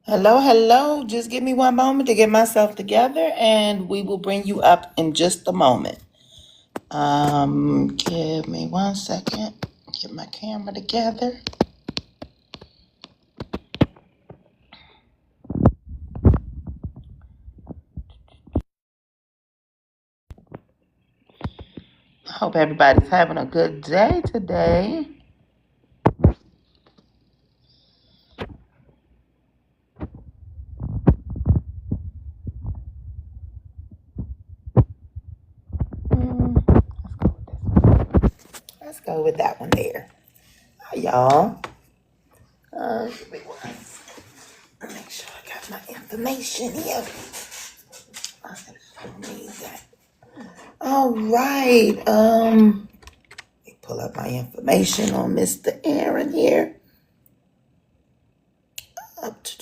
Hello, hello. Just give me one moment to get myself together and we will bring you up in just a moment. Give me one second. Get my camera together. Hope everybody's having a good day today. Let's go with that one there. Hi, y'all. Give me one second. Make sure I got my information here. I don't need that. All right. Let me pull up my information on Mr. Aaron here. Up to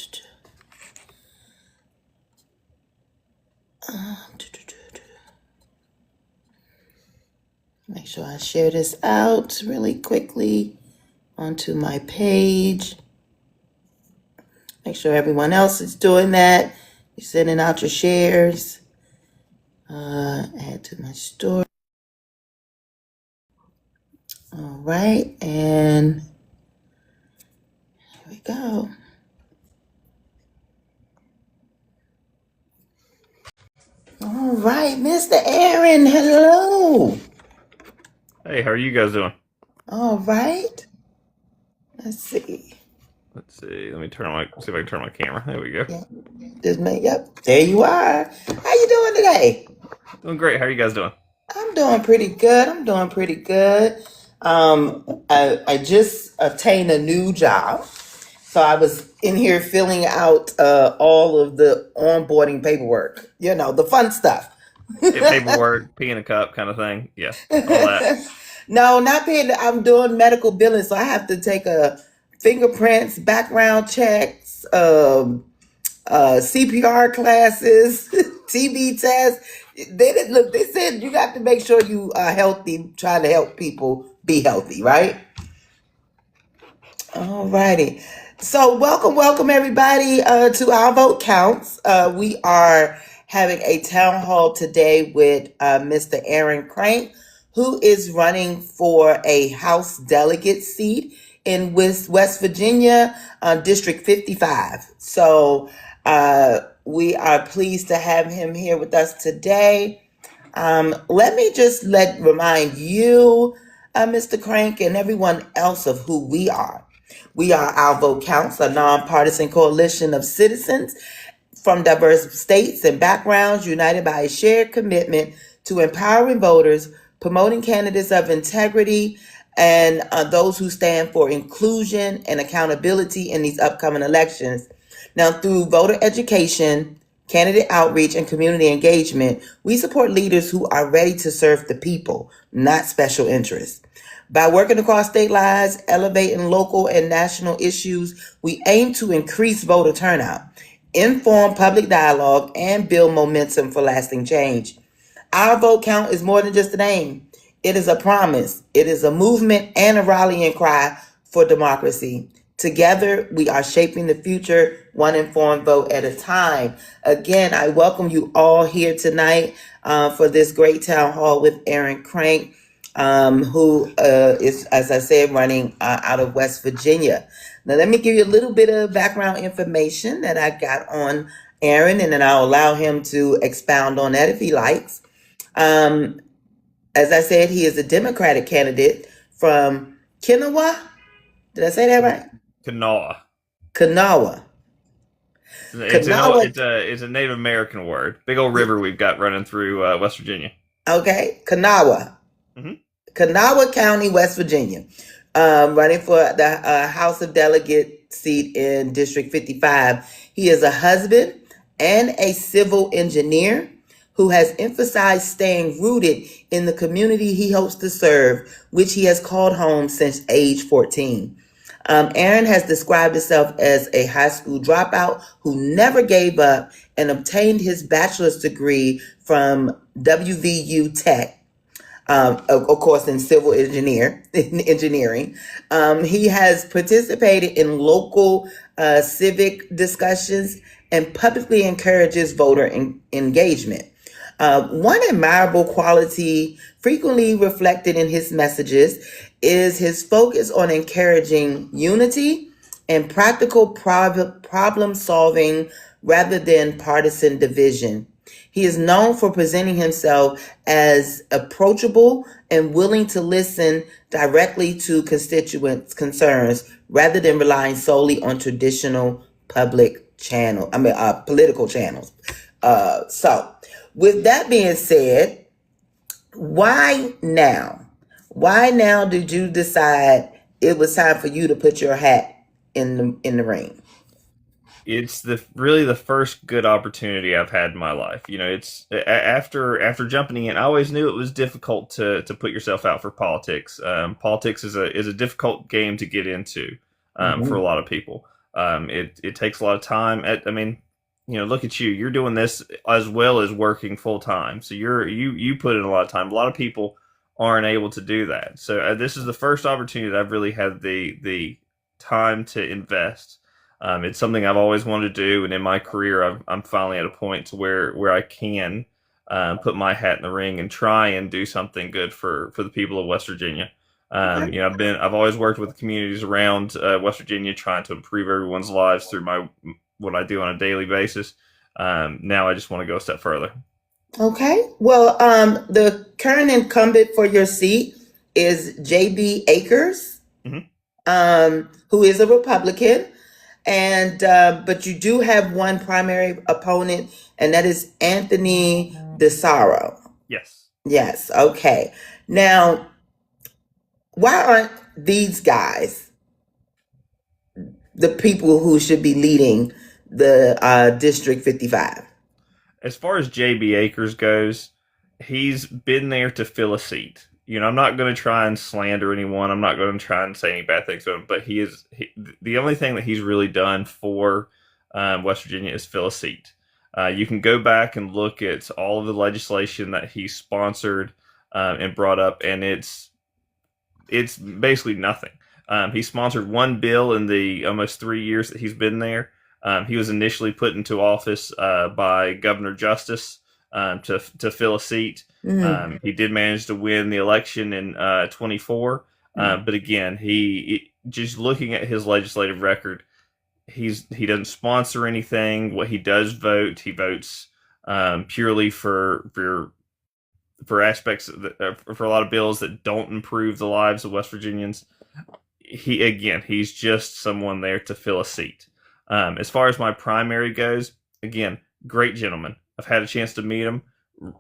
Make sure I share this out really quickly onto my page. Make sure everyone else is doing that. You're sending out your shares. Add to my story. All right, and here we go. All right, Mr. Aaron, hello. Hey, how are you guys doing? All right. Let's see. Let's see. Let me see if I can turn my camera. There we go. Yeah, yep, there you are. How you doing today? Doing great. How are you guys doing? I'm doing pretty good. I just obtained a new job. So I was in here filling out all of the onboarding paperwork, the fun stuff. Yeah, paperwork, pee in a cup kind of thing. Yeah, all that. No, not paying. I'm doing medical billing, so I have to take fingerprints, background checks, CPR classes, TB tests. They said you got to make sure you are healthy, trying to help people be healthy, right? All righty. So welcome everybody to Our Vote Counts. We are having a town hall today with Mr. AaronCrank, who is running for a House delegate seat in West Virginia, District 55. So we are pleased to have him here with us today. Let me just remind you, Mr. Crank, and everyone else of who we are. We are Our Vote Counts, a nonpartisan coalition of citizens from diverse states and backgrounds, united by a shared commitment to empowering voters, promoting candidates of integrity, and those who stand for inclusion and accountability in these upcoming elections. Now, through voter education, candidate outreach, and community engagement, we support leaders who are ready to serve the people, not special interests. By working across state lines, elevating local and national issues, we aim to increase voter turnout, inform public dialogue, and build momentum for lasting change. Our vote count is more than just a name. It is a promise. It is a movement and a rallying cry for democracy. Together, we are shaping the future, one informed vote at a time. Again, I welcome you all here tonight for this great town hall with AaronCrank, who is, as I said, running out of West Virginia. Now, let me give you a little bit of background information that I got on Aaron, and then I'll allow him to expound on that if he likes. As I said, he is a Democratic candidate from Kanawha. Did I say that right? Kanawha. Kanawha. It's a Native American word. Big old river we've got running through West Virginia. Okay, Kanawha. Mm-hmm. Kanawha County, West Virginia. Running for the House of Delegate seat in District 55. He is a husband and a civil engineer who has emphasized staying rooted in the community he hopes to serve, which he has called home since age 14. Aaron has described himself as a high school dropout who never gave up and obtained his bachelor's degree from WVU Tech. Of course, in civil engineering. He has participated in local civic discussions, and publicly encourages voter engagement. One admirable quality frequently reflected in his messages is his focus on encouraging unity and practical problem solving rather than partisan division. He is known for presenting himself as approachable and willing to listen directly to constituents' concerns rather than relying solely on traditional political channels. So, with that being said, why now? Why now did you decide it was time for you to put your hat in the ring? It's really the first good opportunity I've had in my life. It's after jumping in. I always knew it was difficult to put yourself out for politics. Politics is a difficult game to get into for a lot of people. It takes a lot of time. I mean, look at you. You're doing this as well as working full time. So you put in a lot of time. A lot of people aren't able to do that. So this is the first opportunity that I've really had the time to invest. It's something I've always wanted to do, and in my career, I'm finally at a point to where I can put my hat in the ring and try and do something good for the people of West Virginia. I've always worked with communities around West Virginia, trying to improve everyone's lives through what I do on a daily basis. Now I just want to go a step further. Okay. Well, the current incumbent for your seat is J.B. Akers, who is a Republican. And but you do have one primary opponent, and that is Anthony DeSaro. Yes. Yes. Okay. Now, why aren't these guys the people who should be leading the District 55? As far as J.B. Akers goes, he's been there to fill a seat. I'm not going to try and slander anyone. I'm not going to try and say any bad things to him. But the only thing that he's really done for West Virginia is fill a seat. You can go back and look at all of the legislation that he sponsored and brought up, and it's basically nothing. He sponsored one bill in the almost 3 years that he's been there. He was initially put into office by Governor Justice to fill a seat. He did manage to win the election in 24, but again, he just looking at his legislative record, he doesn't sponsor anything. What he does vote, he votes purely for aspects for a lot of bills that don't improve the lives of West Virginians. He's just someone there to fill a seat. As far as my primary goes, again, great gentleman. I've had a chance to meet him.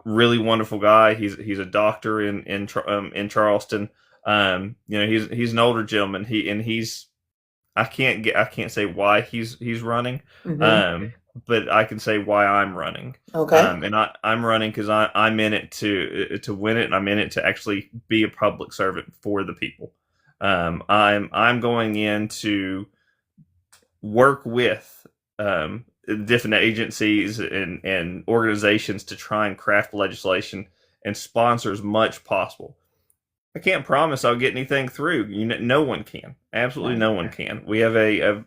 Really wonderful guy. He's a doctor in Charleston. He's an older gentleman. I can't say why he's running. But I can say why I'm running. Okay. And I'm running because I'm in it to win it, and I'm in it to actually be a public servant for the people. I'm going in to work with different agencies and organizations to try and craft legislation and sponsor as much possible. I can't promise I'll get anything through. No one can. Absolutely no one can. We have a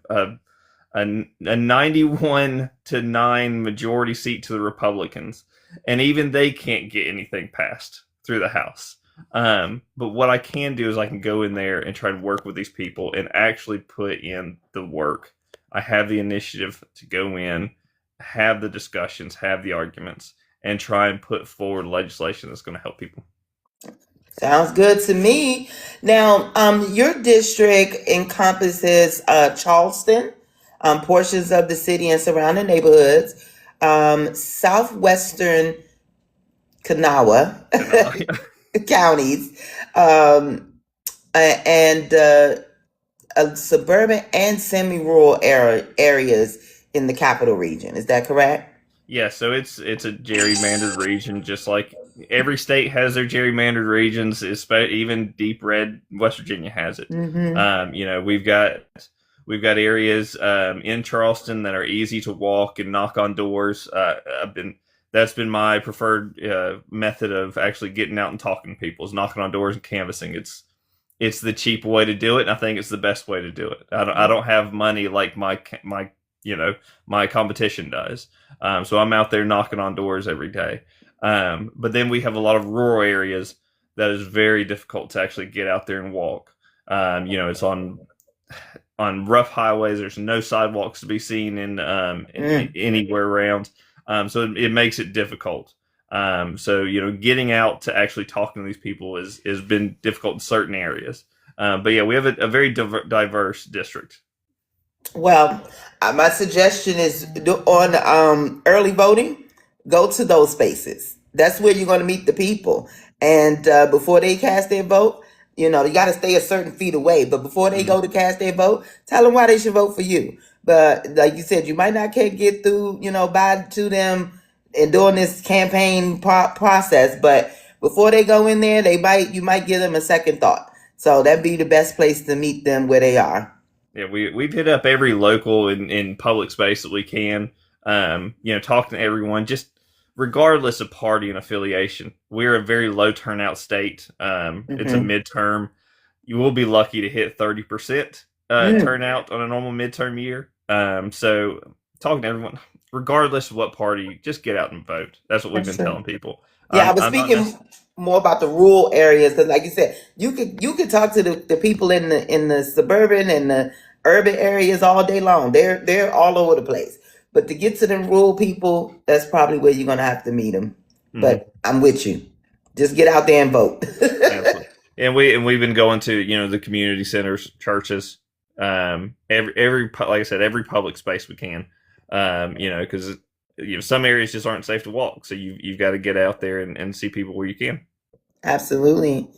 91-9 majority seat to the Republicans, and even they can't get anything passed through the House. But what I can do is I can go in there and try to work with these people and actually put in the work. I have the initiative to go in, have the discussions, have the arguments, and try and put forward legislation that's going to help people. Sounds good to me. Now, your district encompasses Charleston, portions of the city and surrounding neighborhoods, southwestern Kanawha counties, and suburban and semi-rural areas in the capital region. Is that correct? Yeah, so it's a gerrymandered region, just like every state has their gerrymandered regions. Even deep red West Virginia has it. We've got areas in Charleston that are easy to walk and knock on doors. That's been my preferred method of actually getting out and talking to people, is knocking on doors and canvassing. it's the cheap way to do it, and I think it's the best way to do it. I don't have money like my competition does, so I'm out there knocking on doors every day. But then we have a lot of rural areas that is very difficult to actually get out there and walk. It's on rough highways. There's no sidewalks to be seen anywhere around, so it makes it difficult. So getting out to actually talking to these people has been difficult in certain areas. But yeah, we have a very diverse district. Well, my suggestion is on early voting, go to those spaces. That's where you're going to meet the people. And before they cast their vote, you got to stay a certain feet away. But before they go to cast their vote, tell them why they should vote for you. But like you said, you might not can't get through, by to them and during this campaign process. But before they go in there, you might give them a second thought. So that'd be the best place to meet them where they are. Yeah, we've hit up every local in public space that we can. Talking to everyone, just regardless of party and affiliation. We're a very low turnout state. It's a midterm. You will be lucky to hit 30% turnout on a normal midterm year. So talking to everyone, regardless of what party, just get out and vote. That's what we've been telling people. Yeah, I was speaking more about the rural areas because, like you said, you could talk to the people in the suburban and the urban areas all day long. They're all over the place. But to get to the rural people, that's probably where you're gonna have to meet them. But I'm with you. Just get out there and vote. Absolutely. And we've been going to the community centers, churches, every like I said, every public space we can. Because some areas just aren't safe to walk, so you've got to get out there and see people where you can. Absolutely.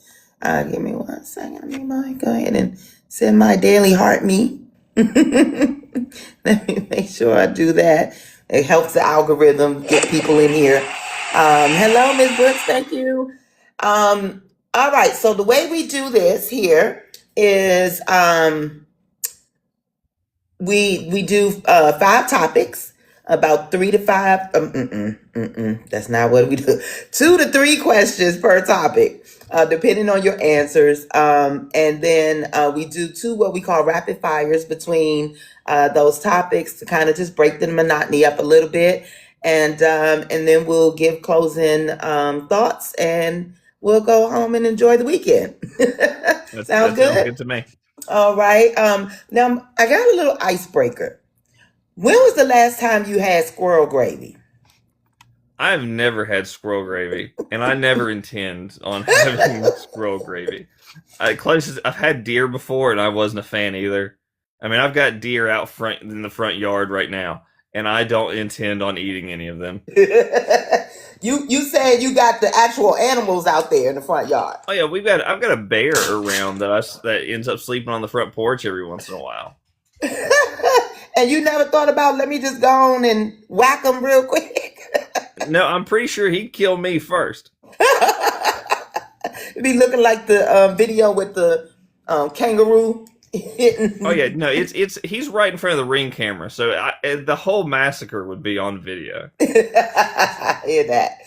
Give me 1 second. Let me go ahead and send my daily heart me. Let me make sure I do that. It helps the algorithm get people in here. Hello, Ms. Brooks. Thank you. All right. So the way we do this here is we do 5 topics, about 3 to 5. That's not what we do. 2 to 3 questions per topic, depending on your answers. And then we do 2 what we call rapid fires between those topics to kind of just break the monotony up a little bit. And then we'll give closing thoughts, and we'll go home and enjoy the weekend. Sounds good? Sounds good to me. All right. Now I got a little icebreaker. When was the last time you had squirrel gravy? I've never had squirrel gravy, and I never intend on having squirrel gravy. Closest I've had deer before, and I wasn't a fan either. I mean, I've got deer out front in the front yard right now, and I don't intend on eating any of them. You said you got the actual animals out there in the front yard. Oh yeah, I've got a bear around that ends up sleeping on the front porch every once in a while. And you never thought about, let me just go on and whack him real quick? No, I'm pretty sure he'd kill me first. It'd be looking like the video with the kangaroo hitting. Oh yeah, no, he's right in front of the Ring camera, so the whole massacre would be on video. I hear that.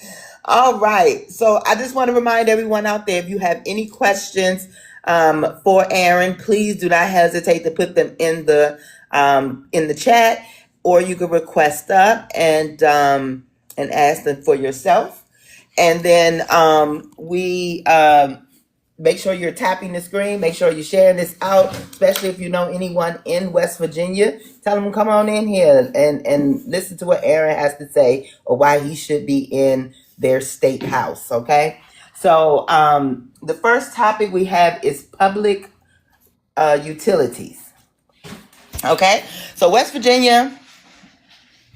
All right, so I just want to remind everyone out there, if you have any questions for Aaron, please do not hesitate to put them in the chat, or you can request up and ask them for yourself. And then we make sure you're tapping the screen. Make sure you're sharing this out, especially if you know anyone in West Virginia. Tell them to come on in here and listen to what Aaron has to say, or why he should be in their state house. Okay. So the first topic we have is public utilities. Okay, so West Virginia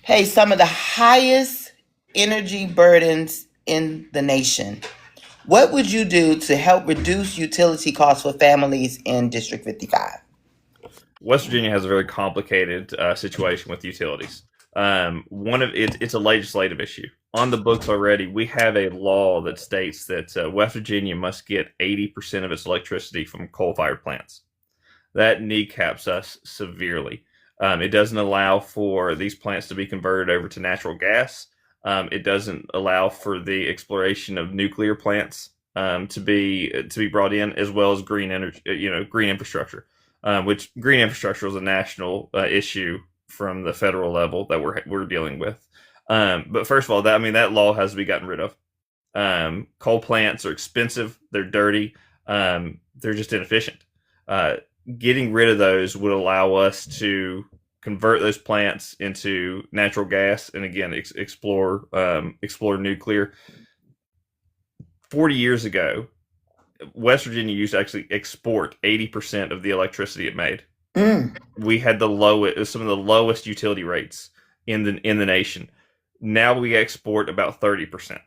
pays some of the highest energy burdens in the nation. What would you do to help reduce utility costs for families in District 55? West Virginia has a very complicated situation with utilities. It's a legislative issue. On the books already, we have a law that states that West Virginia must get 80% of its electricity from coal-fired plants. That kneecaps us severely. It doesn't allow for these plants to be converted over to natural gas. It doesn't allow for the exploration of nuclear plants to be brought in, as well as green energy, green infrastructure, which green infrastructure is a national issue from the federal level that we're dealing with. But first of all, that law has to be gotten rid of. Coal plants are expensive. They're dirty. They're just inefficient. Getting rid of those would allow us to convert those plants into natural gas, and again, explore nuclear. 40 years ago, West Virginia used to actually export 80% of the electricity it made. We had some of the lowest utility rates in the nation. Now we export about 30%.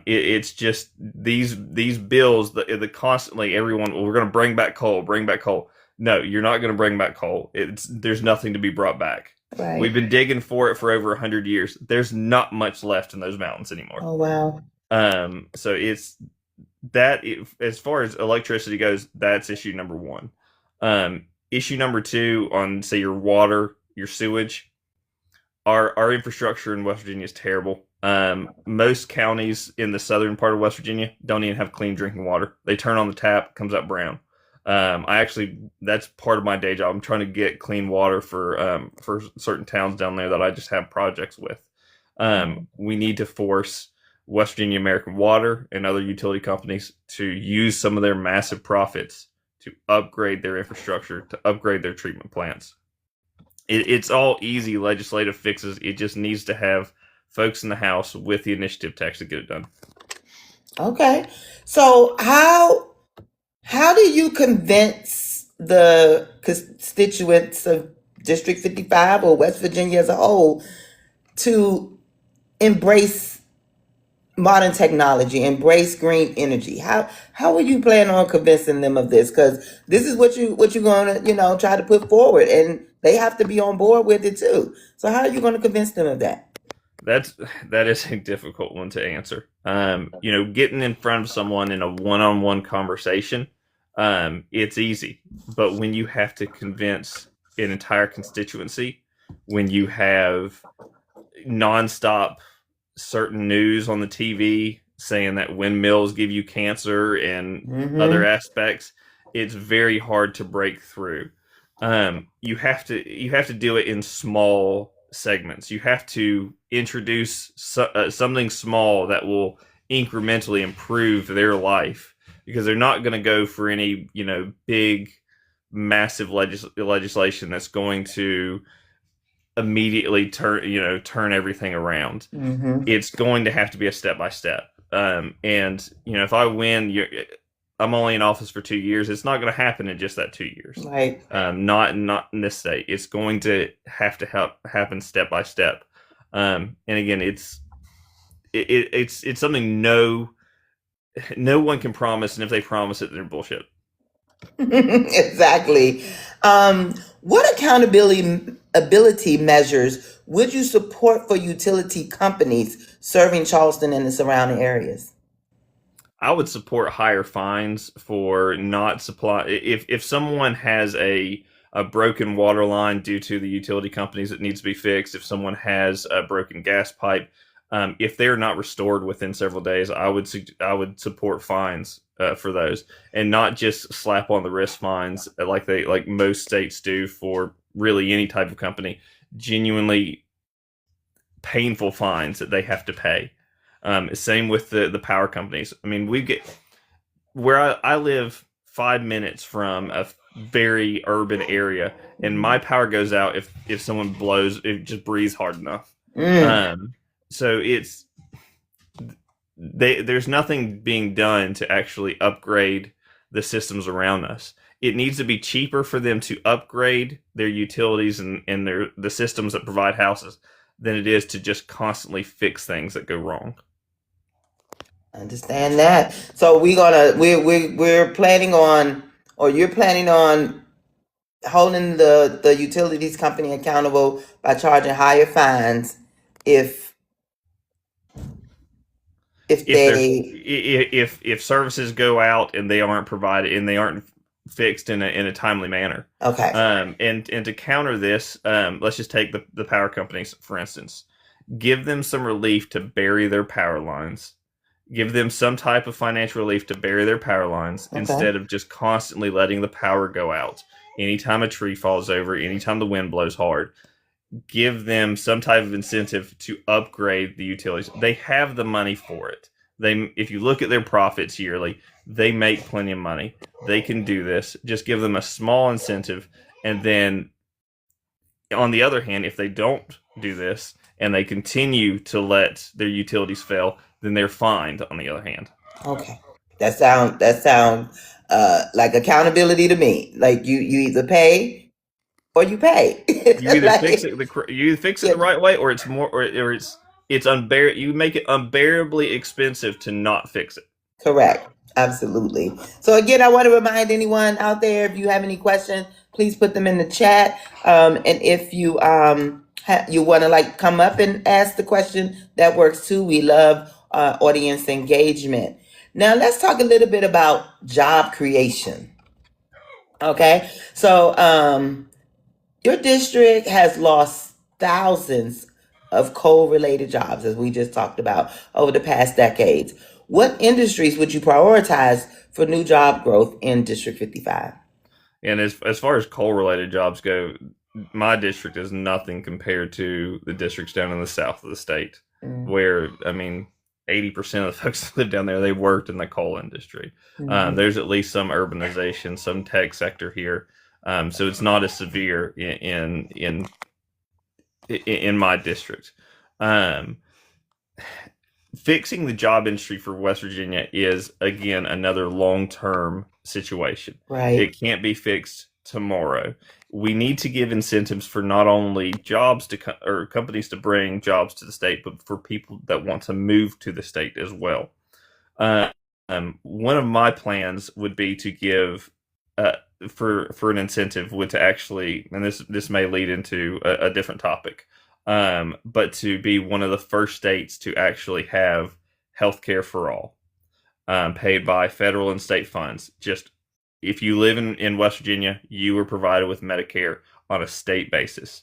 It's just these bills, the constantly everyone, well, we're going to bring back coal. No, you're not going to bring back coal. There's nothing to be brought back. Right. We've been digging for it for over 100 years. There's not much left in those mountains anymore. Oh, wow. So it's that, as far as electricity goes, that's issue number one. Issue number two, on, say, your water, your sewage, our infrastructure in West Virginia is terrible. Most counties in the southern part of West Virginia don't even have clean drinking water. They turn on the tap, it comes out brown. That's part of my day job. I'm trying to get clean water for certain towns down there that I just have projects with. We need to force West Virginia American Water and other utility companies to use some of their massive profits to upgrade their infrastructure, to upgrade their treatment plants. It's all easy legislative fixes. It just needs to have folks in the House with the initiative to actually get it done. Okay. So how do you convince the constituents of District 55 or West Virginia as a whole to embrace modern technology, embrace green energy? How are you planning on convincing them of this? Because this is what you're going to try to put forward, and they have to be on board with it too. So how are you going to convince them of that? That is a difficult one to answer. Getting in front of someone in a one-on-one conversation, it's easy. But when you have to convince an entire constituency, when you have nonstop certain news on the TV saying that windmills give you cancer and other aspects, it's very hard to break through. You have to do it in small segments. You have to introduce something small that will incrementally improve their life, because they're not going to go for any big massive legislation that's going to immediately turn everything around. It's going to have to be a step by step. And if I win, I'm only in office for 2 years. It's not going to happen in just that 2 years. Right. Not in this state. It's going to have to happen step by step. And again, it's something no one can promise, and if they promise it, they're bullshit. Exactly. What accountability measures would you support for utility companies serving Charleston and the surrounding areas? I would support higher fines for not supply. If someone has a broken water line due to the utility companies that needs to be fixed, if someone has a broken gas pipe, if they're not restored within several days, I would support fines for those, and not just slap on the wrist fines like most states do for really any type of company. Genuinely painful fines that they have to pay. Same with the power companies. I mean, where I live 5 minutes from a very urban area, and my power goes out if someone just breathes hard enough. So there's nothing being done to actually upgrade the systems around us. It needs to be cheaper for them to upgrade their utilities and the systems that provide houses than it is to just constantly fix things that go wrong. Understand that. So we're planning on, or you're planning on holding the utilities company accountable by charging higher fines if services go out and they aren't provided and they aren't fixed in a timely manner. Okay. And to counter this, let's just take the power companies, for instance. Give them some relief to bury their power lines. Give them some type of financial relief to bury their power lines Okay. instead of just constantly letting the power go out. Anytime a tree falls over, anytime the wind blows hard, give them some type of incentive to upgrade the utilities. They have the money for it. If you look at their profits yearly, they make plenty of money. They can do this. Just give them a small incentive, and then on the other hand, if they don't do this and they continue to let their utilities fail, then they're fined. On the other hand, Okay. That sound like accountability to me. Like you either pay or you pay. you either fix Like it you either fix it yeah, the right way, or it's more, or it's unbear. You make it unbearably expensive to not fix it. correct. Absolutely. So again, I want to remind anyone out there, if you have any questions, please put them in the chat. And if you you want to like come up and ask the question, that works too. We love audience engagement. Now let's talk a little bit about job creation. Okay, so your district has lost thousands of coal-related jobs, as we just talked about, over the past decades. What industries would you prioritize for new job growth in District 55? And as far as coal related jobs go, my district is nothing compared to the districts down in the south of the state, Mm-hmm. where 80% of the folks that live down there, they worked in the coal industry. There's at least some urbanization, some tech sector here, so it's not as severe in my district. Um, Fixing the job industry for West Virginia is, again, another long-term situation. Right. It can't be fixed tomorrow. We need to give incentives for not only jobs or companies to bring jobs to the state, but for people that want to move to the state as well. One of my plans would be to give for an incentive would to actually, and this may lead into a different topic, but to be one of the first states to actually have health care for all, paid by federal and state funds. Just if you live in West Virginia, you are provided with Medicare on a state basis.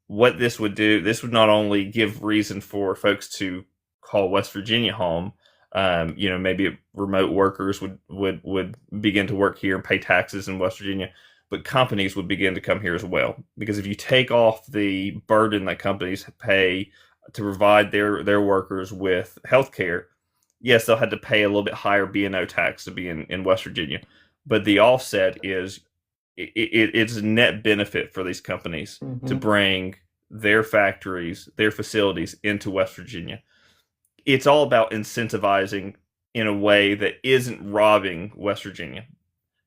What this would do, this would not only give reason for folks to call West Virginia home. Maybe remote workers would begin to work here and pay taxes in West Virginia, but companies would begin to come here as well. Because if you take off the burden that companies pay to provide their workers with health care, yes, they'll have to pay a little bit higher B&O tax to be in West Virginia. But the offset is it's a net benefit for these companies to bring their factories, their facilities into West Virginia. It's all about incentivizing in a way that isn't robbing West Virginia.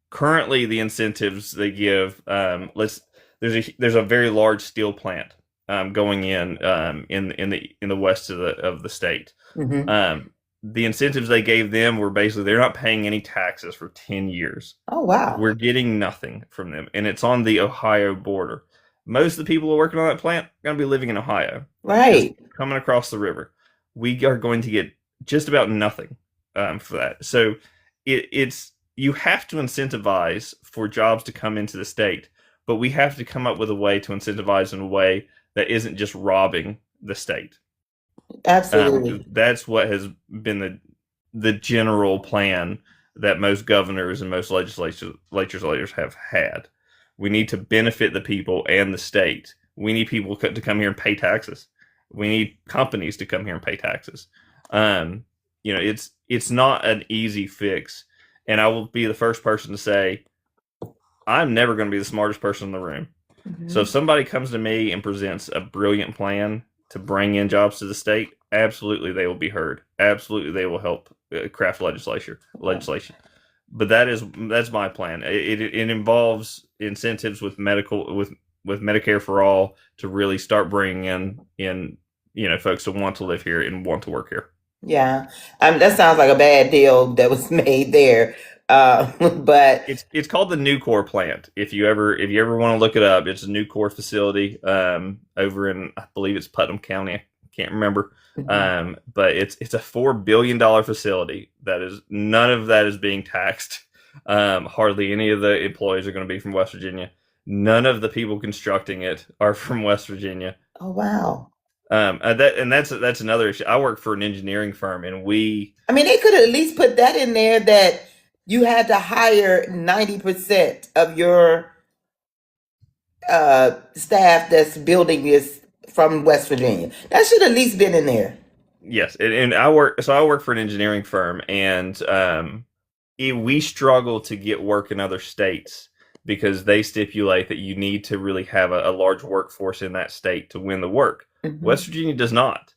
Currently, the incentives they give, there's a very large steel plant going in the west of the state. Mm-hmm. The incentives they gave them were basically they're not paying any taxes for 10 years. Oh, wow. We're getting nothing from them, and it's on the Ohio border. Most of the people who are working on that plant are going to be living in Ohio, just Right. coming across the river. We are going to get just about nothing for that. So it's you have to incentivize for jobs to come into the state, but we have to come up with a way to incentivize in a way that isn't just robbing the state. Absolutely. That's what has been the general plan that most governors and most legislators have had. We need to benefit the people and the state. We need people to come here and pay taxes. We need companies to come here and pay taxes. It's not an easy fix, and I will be the first person to say I'm never going to be the smartest person in the room. Mm-hmm. So if somebody comes to me and presents a brilliant plan to bring in jobs to the state, absolutely they will be heard. Absolutely they will help craft legislation. But that's my plan. It involves incentives with Medicare for all to really start bringing in folks that want to live here and want to work here. Yeah. That sounds like a bad deal that was made there. But it's called the Nucor plant. If you ever want to look it up, it's a Nucor facility over in, I believe it's Putnam County. I can't remember. But it's a $4 billion facility none of that is being taxed. Hardly any of the employees are going to be from West Virginia. None of the people constructing it are from West Virginia. oh, wow. That's another issue. I work for an engineering firm, and we I mean, they could at least put that in there that you had to hire 90% of your staff that's building this from West Virginia. That should at least been in there. yes, and I work for an engineering firm, and we struggle to get work in other states because they stipulate that you need to really have a large workforce in that state to win the work. West Virginia does not.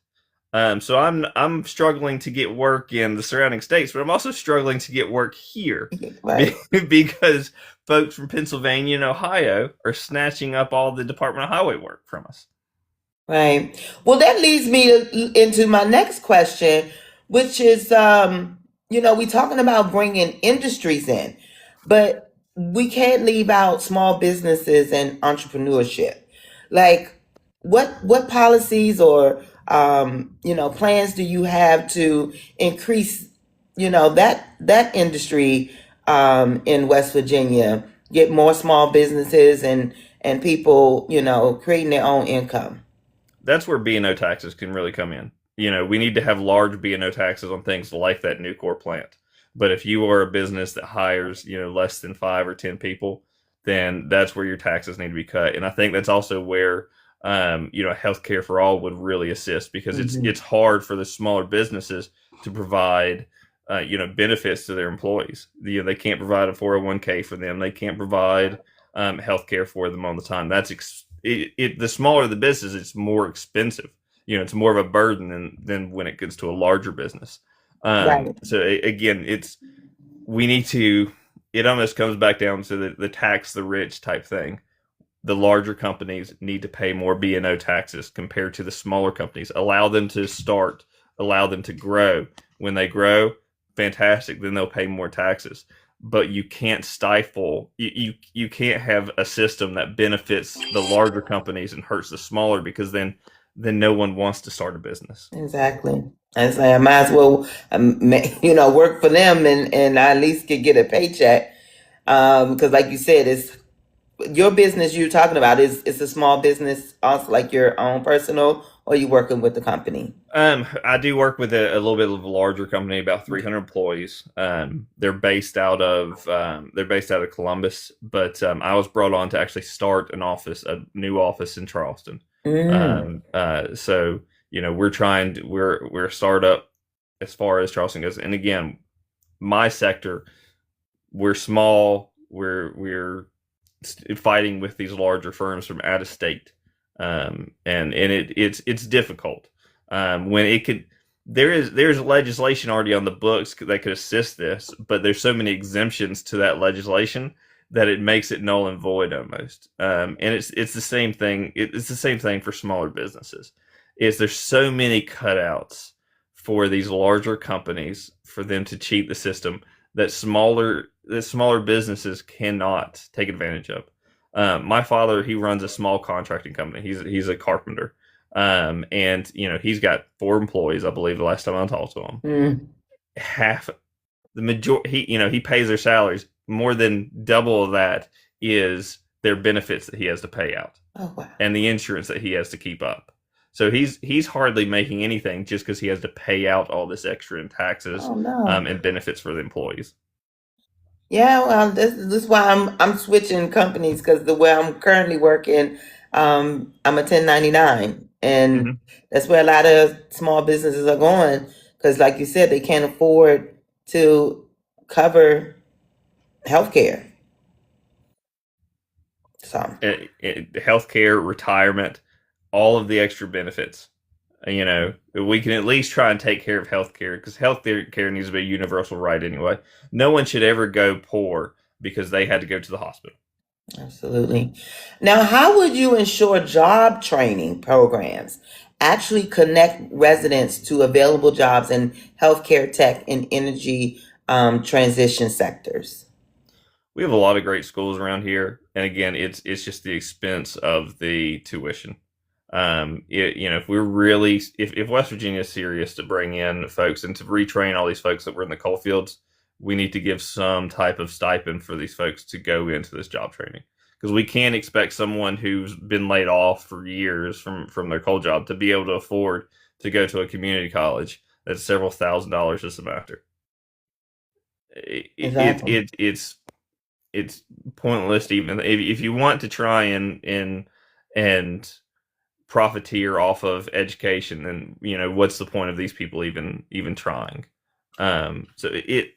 So I'm struggling to get work in the surrounding states, but I'm also struggling to get work here Right. because folks from Pennsylvania and Ohio are snatching up all the Department of Highway work from us. Right. Well, that leads me into my next question, which is, we talking about bringing industries in, but we can't leave out small businesses and entrepreneurship. Like, what policies or plans do you have to increase, that industry in West Virginia, get more small businesses and people, creating their own income? That's where B&O taxes can really come in. We need to have large B&O taxes on things like that new core plant. But if you are a business that hires, less than 5 or 10 people, then that's where your taxes need to be cut. And I think that's also where, healthcare for all would really assist because it's hard for the smaller businesses to provide, benefits to their employees. They can't provide a 401k for them. They can't provide healthcare for them all the time. The smaller the business, it's more expensive. It's more of a burden than when it gets to a larger business. Right. So again, it almost comes back down to the tax the rich type thing. The larger companies need to pay more B&O taxes compared to the smaller companies. Allow them to start, allow them to grow. When they grow, fantastic, then they'll pay more taxes. But you can't stifle, you can't have a system that benefits the larger companies and hurts the smaller because then no one wants to start a business. Exactly. And say I might as well, work for them and I at least could get a paycheck. Because like you said, it's your business you're talking about is it's a small business, also like your own personal, or you working with the company? I do work with a little bit of a larger company, about 300 employees. They're based out of Columbus, but I was brought on to actually start a new office in Charleston. So we're a startup as far as Charleston goes. And again, my sector, we're small. We're fighting with these larger firms from out of state, and it's difficult. When it could, there's legislation already on the books that could assist this, but there's so many exemptions to that legislation that it makes it null and void almost. And it's the same thing. It's the same thing for smaller businesses. There's so many cutouts for these larger companies for them to cheat the system that smaller businesses cannot take advantage of. My father, he runs a small contracting company. He's a carpenter. And he's got 4 employees, I believe, the last time I talked to him. Half the majority, he pays their salaries. More than double of that is their benefits that he has to pay out. Oh, wow. And the insurance that he has to keep up. So he's hardly making anything just because he has to pay out all this extra in taxes. Oh, no. And benefits for the employees. Yeah, well, this is why I'm switching companies because the way I'm currently working, I'm a 1099, and that's where a lot of small businesses are going because, like you said, they can't afford to cover healthcare. So Healthcare, retirement, all of the extra benefits. We can at least try and take care of healthcare because healthcare needs to be a universal right anyway. No one should ever go poor because they had to go to the hospital. absolutely. Now, how would you ensure job training programs actually connect residents to available jobs in healthcare, tech, and energy transition sectors? We have a lot of great schools around here, and again, it's just the expense of the tuition. If West Virginia is serious to bring in folks and to retrain all these folks that were in the coal fields, we need to give some type of stipend for these folks to go into this job training because we can't expect someone who's been laid off for years from their coal job to be able to afford to go to a community college that's several $1,000s a semester. Exactly. It's pointless to even if you want to try and profiteer off of education, then what's the point of these people even trying? So it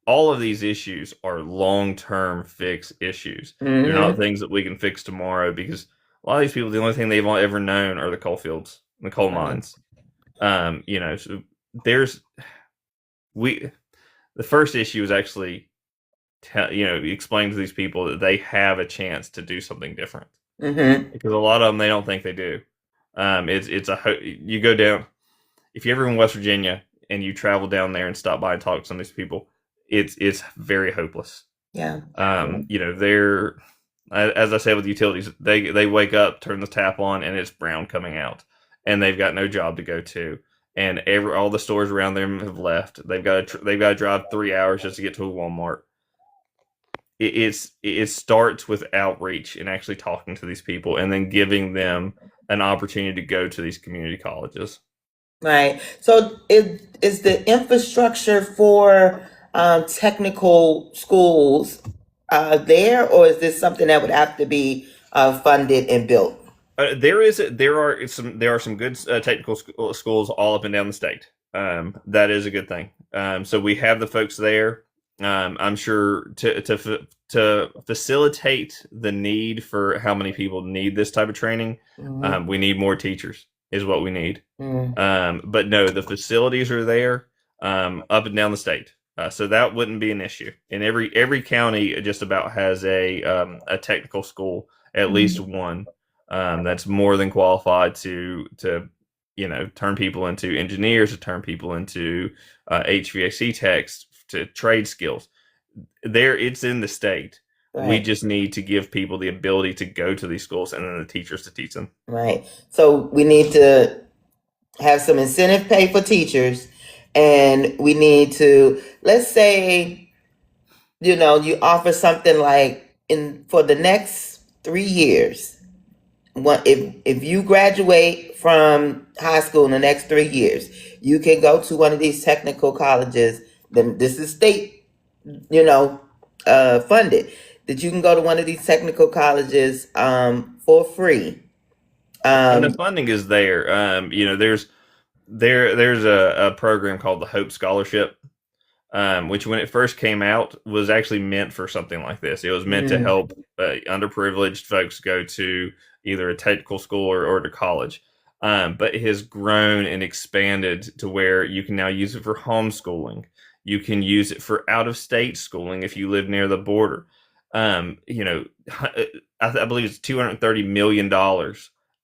all of these issues are long-term fix issues. They're not Mm-hmm. things that we can fix tomorrow, because a lot of these people, the only thing they've ever known are the coal fields, the coal Right. mines. So there's we the first issue is actually explain to these people that they have a chance to do something different, Mm-hmm. because a lot of them, they don't think they do. You go down, if you're ever in West Virginia and you travel down there and stop by and talk to some of these people, it's very hopeless. Yeah. They're, as I said with utilities, they wake up, turn the tap on, and it's brown coming out, and they've got no job to go to, and all the stores around them have left. They've got to drive 3 hours just to get to a Walmart. It starts with outreach and actually talking to these people, and then giving them an opportunity to go to these community colleges. Right. So is the infrastructure for technical schools there, or is this something that would have to be funded and built? There are some good technical schools all up and down the state. That is a good thing. So we have the folks there. I'm sure to facilitate the need for how many people need this type of training, Mm-hmm. we need more teachers, is what we need. Mm-hmm. But no, the facilities are there, up and down the state. So that wouldn't be an issue. And every county just about has a technical school, at least one, that's more than qualified to turn people into engineers, to turn people into HVAC techs, to trade skills. It's in the state. We Right. just need to give people the ability to go to these schools, and then the teachers to teach them. Right. So we need to have some incentive pay for teachers, and we need to, let's say, you offer something like, for the next 3 years. If you graduate from high school in the next 3 years, you can go to one of these technical colleges. Then this is state, funded. That you can go to one of these technical colleges for free. And the Um, funding is there. There's a program called the Hope Scholarship, which when it first came out was actually meant for something like this. It was meant to mm, help underprivileged folks go to either a technical school or to college. But it has grown and expanded to where you can now use it for homeschooling. You can use it for out of state schooling if you live near the border. I believe it's $230 million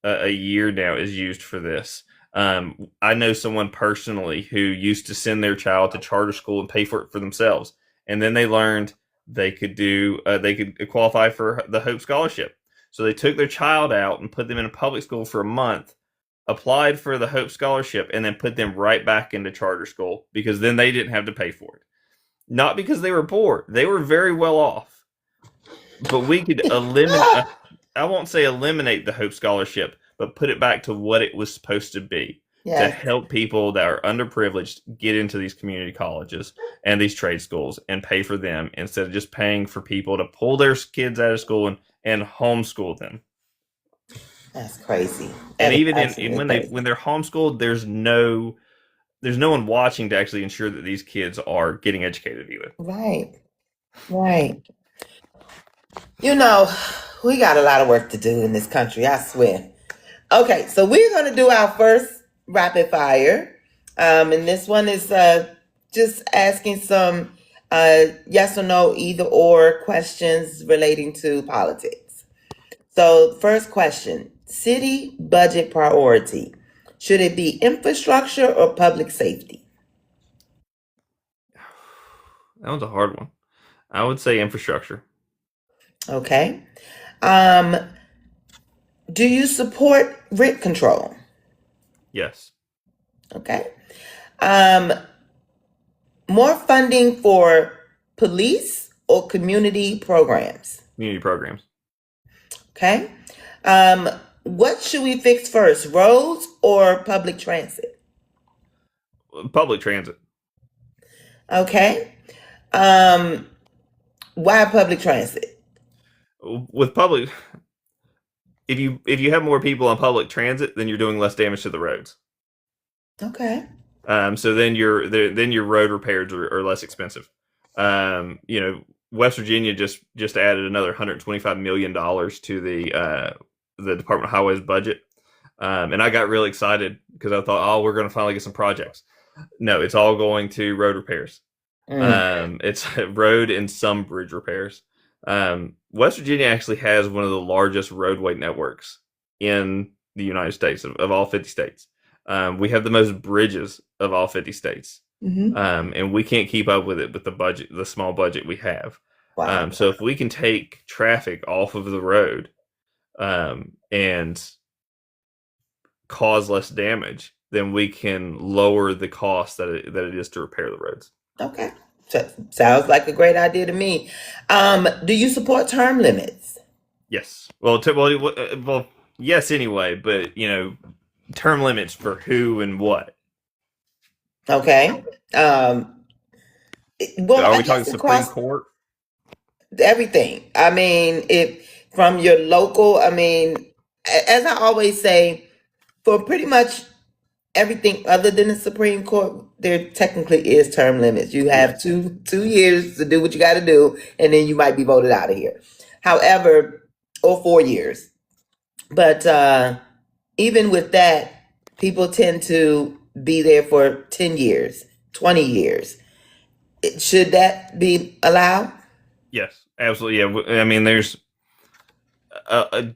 a year now is used for this. I know someone personally who used to send their child to charter school and pay for it for themselves, and then they learned they could qualify for the Hope Scholarship. So they took their child out and put them in a public school for a month, applied for the Hope Scholarship, and then put them right back into charter school, because then they didn't have to pay for it. Not because they were poor; they were very well off. But we could eliminate. I won't say eliminate the Hope Scholarship, but put it back to what it was supposed to be, to yes. help people that are underprivileged get into these community colleges and these trade schools and pay for them, instead of just paying for people to pull their kids out of school and homeschool them. That's crazy. And That is even absolutely crazy. when they're homeschooled, there's no one watching to actually ensure that these kids are getting educated either. Right. Right. We got a lot of work to do in this country, I swear. Okay, so we're going to do our first rapid fire. And this one is just asking some yes or no, either or questions relating to politics. So, first question: city budget priority. Should it be infrastructure or public safety? That was a hard one. I would say infrastructure. Okay. Um, do you support rent control? Yes. Okay. Um, more funding for police or community programs? Community programs. Okay. Um, what should we fix first, roads or public transit? Public transit. Okay. Um, why public transit? With public, if you have more people on public transit, then you're doing less damage to the roads. Okay. So then your road repairs are less expensive. West Virginia just added another $125 million to the Department of Highways budget, and I got really excited because I thought, oh, we're going to finally get some projects. No, it's all going to road repairs. It's road and some bridge repairs. West Virginia actually has one of the largest roadway networks in the United States of all 50 states. We have the most bridges of all 50 states. Mm-hmm. And we can't keep up with it with the small budget we have. Wow. So if we can take traffic off of the road and cause less damage, then we can lower the cost that it is to repair the roads. Okay. Sounds like a great idea to me. Do you support term limits? Yes. Well, yes. Anyway, but term limits for who and what. Okay. Well, Are I we talking guess Supreme across Court? everything. I mean, if from your local, I mean, as I always say, for pretty much everything other than the Supreme Court, there technically is term limits. You have Yes. two years to do what you got to do, and then you might be voted out of here. However, or 4 years. But even with that, people tend to be there for 10 years, 20 years. Should that be allowed? Yes, absolutely. Yeah, I mean, there's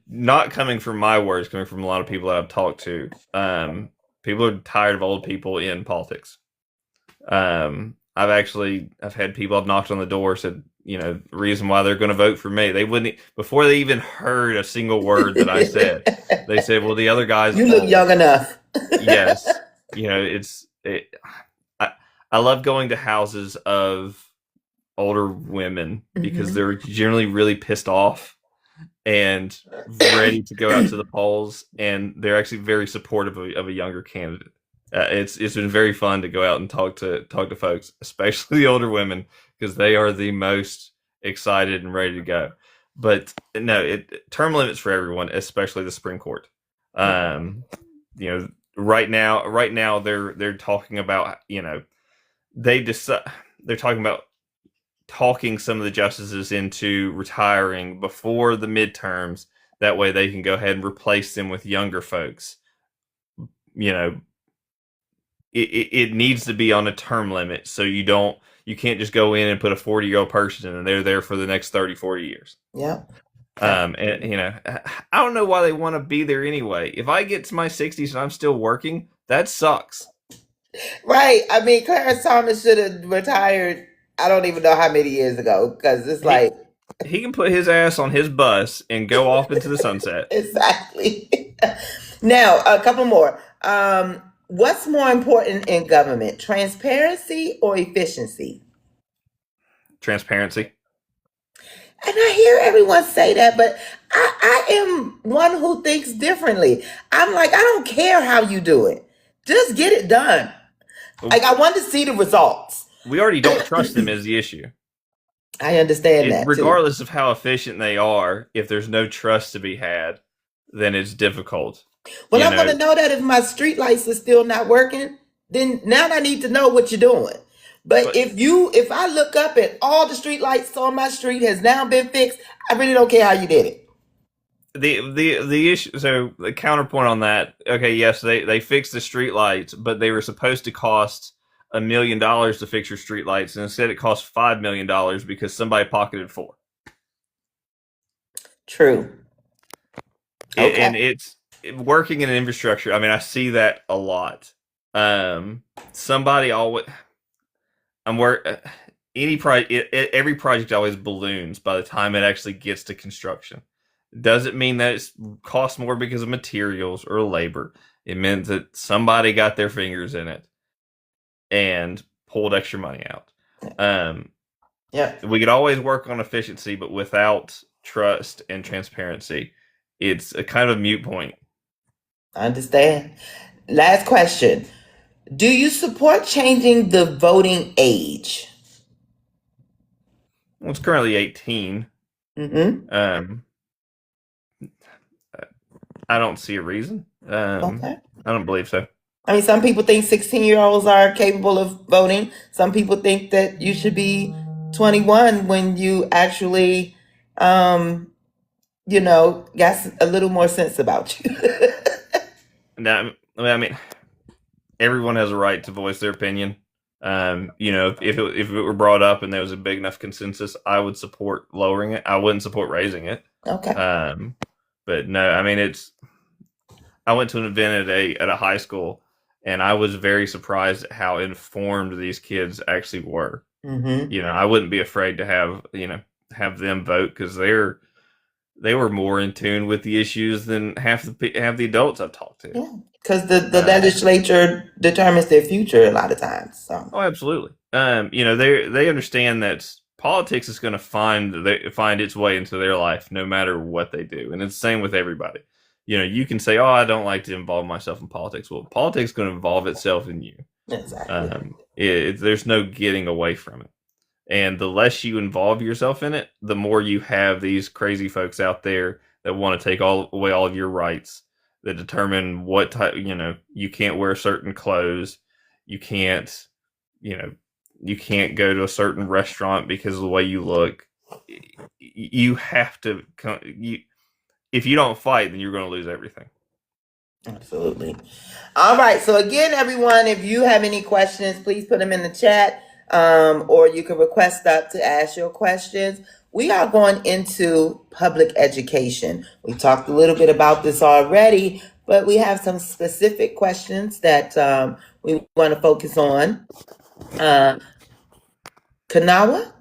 not coming from my words, coming from a lot of people that I've talked to. People are tired of old people in politics. I've had people I've knocked on the door said, the reason why they're going to vote for me. They wouldn't before they even heard a single word that I said. They said, "Well, the other guy's You look old." young enough. Yes, I love going to houses of older women because Mhm. they're generally really pissed off and ready to go out to the polls, and they're actually very supportive of a younger candidate. It's been very fun to go out and talk to folks, especially the older women, because they are the most excited and ready to go. But no, term limits for everyone, especially the Supreme Court. Right now they're talking about they're talking about talking some of the justices into retiring before the midterms. That way they can go ahead and replace them with younger folks. It needs to be on a term limit, so you can't just go in and put a 40-year-old person in and they're there for the next 30, 40 years. Yeah. And I don't know why they want to be there anyway. If I get to my 60s and I'm still working, that sucks. Right. I mean, Clarence Thomas should have retired. I don't even know how many years ago, because it's like He can put his ass on his bus and go off into the sunset. exactly. Now, a couple more. What's more important in government, transparency or efficiency? Transparency. And I hear everyone say that, but I am one who thinks differently. I'm like, I don't care how you do it. Just get it done. Like, I want to see the results. We already don't trust them is the issue. I understand that too. Regardless of how efficient they are, if there's no trust to be had, then it's difficult. Well, I'm going to know that if my street lights are still not working, then now I need to know what you're doing. But if I look up and all the street lights on my street has now been fixed, I really don't care how you did it. The issue, so the counterpoint on that, okay, yes, they fixed the street lights, but they were supposed to cost $1 million to fix your street lights, and instead it cost $5 million because somebody pocketed $4 million. True. Okay. And it's working in infrastructure. I mean, I see that a lot. Somebody always, every project always balloons by the time it actually gets to construction. Doesn't mean that it costs more because of materials or labor. It means that somebody got their fingers in it and pulled extra money out. Yeah. We could always work on efficiency, but without trust and transparency, it's a kind of a mute point. I understand. Last question. Do you support changing the voting age? Well, it's currently 18. Mm-hmm. Um, I don't see a reason. Okay. I don't believe so. I mean, some people think 16-year-olds are capable of voting. Some people think that you should be 21 when you actually, got a little more sense about you. Now, I mean, everyone has a right to voice their opinion. If it were brought up and there was a big enough consensus, I would support lowering it. I wouldn't support raising it. Okay. But no, I mean I went to an event at a high school, and I was very surprised at how informed these kids actually were. Mm-hmm. I wouldn't be afraid to have them vote because they were more in tune with the issues than half the adults I've talked to. Yeah. Because the legislature determines their future a lot of times. So. Oh, absolutely. They understand that politics is going to find its way into their life no matter what they do, and it's the same with everybody. You can say, "Oh, I don't like to involve myself in politics." Well, politics is going to involve itself in you. Exactly. There's no getting away from it. And the less you involve yourself in it, the more you have these crazy folks out there that want to take away all of your rights, that determine what type, you can't wear certain clothes, you can't, you know, you can't go to a certain restaurant because of the way you look. You have to, if you don't fight, then you're going to lose everything. Absolutely. All right. So again, everyone, if you have any questions, please put them in the chat, or you can request up to ask your questions. We are going into public education. We talked a little bit about this already, but we have some specific questions that we want to focus on. Kanawha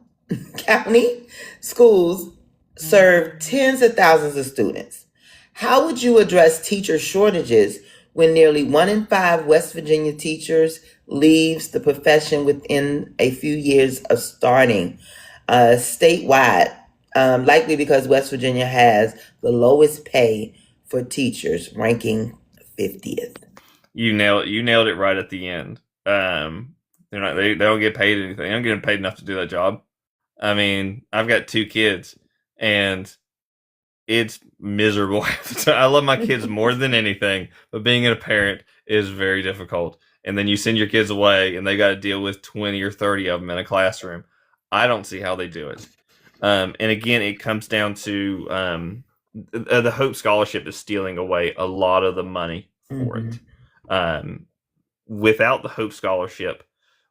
County schools serve tens of thousands of students. How would you address teacher shortages when nearly 1 in 5 West Virginia teachers leaves the profession within a few years of starting statewide? Likely because West Virginia has the lowest pay for teachers, ranking 50th. You nailed it right at the end. They don't get paid anything. They don't get paid enough to do that job. I mean, I've got 2 kids, and it's miserable. I love my kids more than anything, but being a parent is very difficult. And then you send your kids away, and they got to deal with 20 or 30 of them in a classroom. I don't see how they do it. And again, it comes down to the Hope Scholarship is stealing away a lot of the money for it. Without the Hope Scholarship,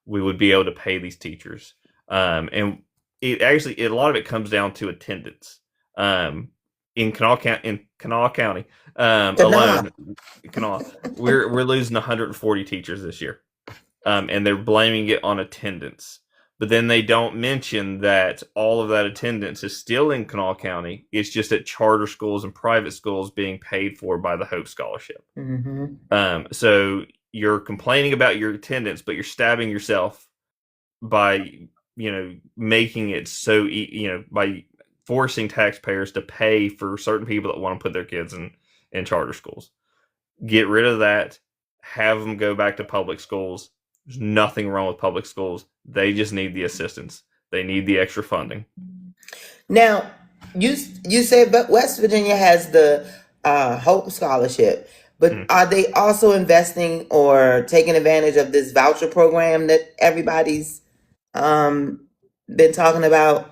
we would be able to pay these teachers. And a lot of it comes down to attendance. In Kanawha County alone, we're losing 140 teachers this year, and they're blaming it on attendance. But then they don't mention that all of that attendance is still in Kanawha County. It's just at charter schools and private schools being paid for by the Hope Scholarship. So you're complaining about your attendance, but you're stabbing yourself by making it so by forcing taxpayers to pay for certain people that want to put their kids in charter schools. Get rid of that. Have them go back to public schools. There's nothing wrong with public schools. They just need the assistance. They need the extra funding. Now, you said, but West Virginia has the Hope Scholarship, but are they also investing or taking advantage of this voucher program that everybody's been talking about?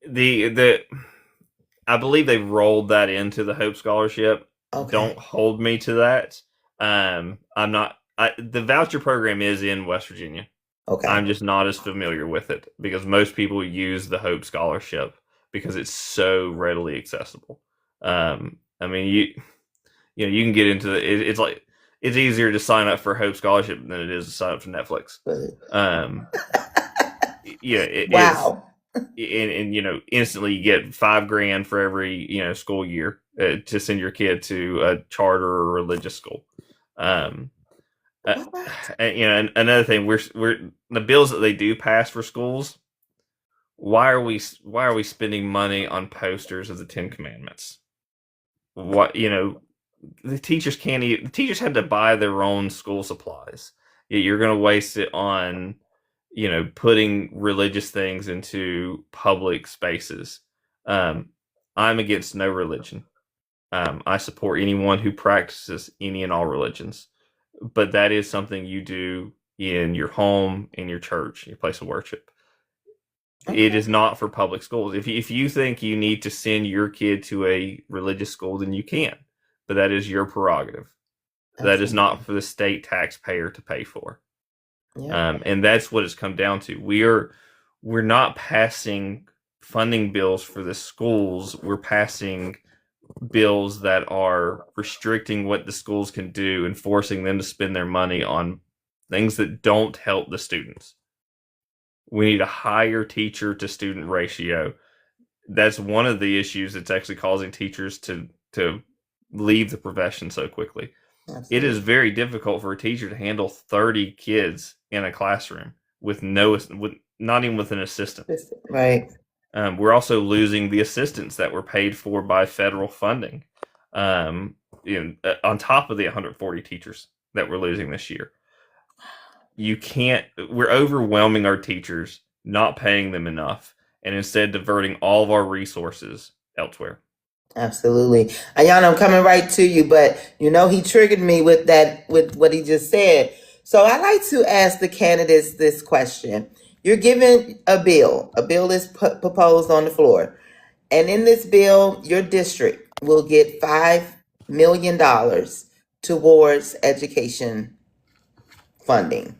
I believe they've rolled that into the Hope Scholarship. Okay. Don't hold me to that. I'm not. The voucher program is in West Virginia. Okay. I'm just not as familiar with it because most people use the Hope Scholarship because it's so readily accessible. I mean, you can get into it's like it's easier to sign up for Hope Scholarship than it is to sign up for Netflix. Wow. And instantly you get $5,000 for every school year to send your kid to a charter or religious school. Another thing, we're the bills that they do pass for schools. Why are we spending money on posters of the 10 Commandments? what the teachers can't eat. The teachers had to buy their own school supplies. You're going to waste it on putting religious things into public spaces. I'm against no religion. I support anyone who practices any and all religions, but that is something you do in your home, in your church, your place of worship. Okay. It is not for public schools. If you think you need to send your kid to a religious school, then you can, but that is your prerogative. Absolutely. That is not for the state taxpayer to pay for. Yeah. And that's what it's come down to. We're not passing funding bills for the schools. We're passing bills that are restricting what the schools can do and forcing them to spend their money on things that don't help the students. We need a higher teacher to student ratio. That's one of the issues that's actually causing teachers to leave the profession so quickly. Absolutely. It is very difficult for a teacher to handle 30 kids in a classroom with not even with an assistant. Right. We're also losing the assistants that were paid for by federal funding, on top of the 140 teachers that we're losing this year. We're overwhelming our teachers, not paying them enough, and instead diverting all of our resources elsewhere. Absolutely. Ayana, I'm coming right to you, but he triggered me with what he just said. So I like to ask the candidates this question. You're given a bill. A bill is proposed on the floor. And in this bill, your district will get $5 million towards education funding.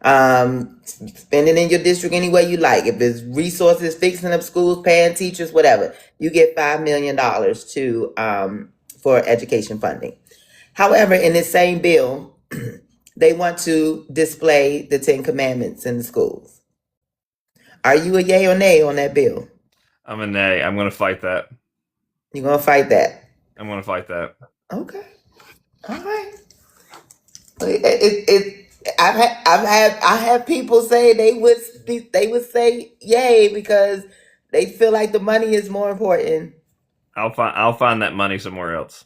Spend it in your district any way you like. If it's resources, fixing up schools, paying teachers, whatever, you get $5 million for education funding. However, in this same bill, they want to display the 10 Commandments in the schools. Are you a yay or nay on that bill? I'm a nay. I'm going to fight that. You're going to fight that? I'm going to fight that. Okay. All right. I have people say they would say yay because they feel like the money is more important. I'll find that money somewhere else.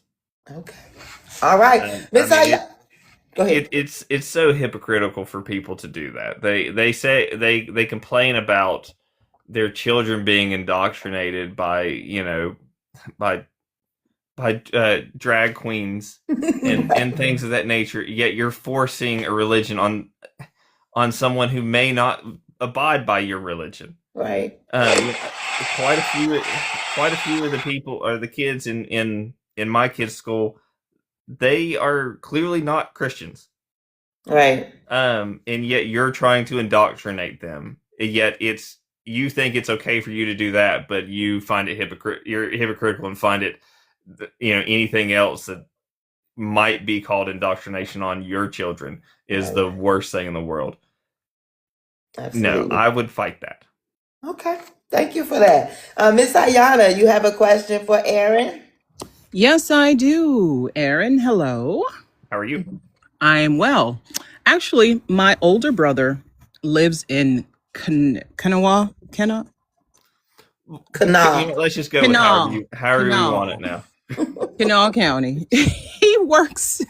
Okay. All right. Go ahead. It's so hypocritical for people to do that. They say they complain about their children being indoctrinated by drag queens and things of that nature. Yet you're forcing a religion on someone who may not abide by your religion. Right. Quite a few of the people or the kids in my kids' school, they are clearly not Christians. Right. And yet you're trying to indoctrinate them. Yet you think it's okay for you to do that, but you find it you're hypocritical and find it, anything else that might be called indoctrination on your children is the worst thing in the world. Absolutely. No, I would fight that. Okay. Thank you for that. Miss Ayana, you have a question for Aaron? Yes, I do. Aaron, hello. How are you? I am well. Actually, my older brother lives in Kanawha. Let's just go with however you want it now. Kanawha County. He works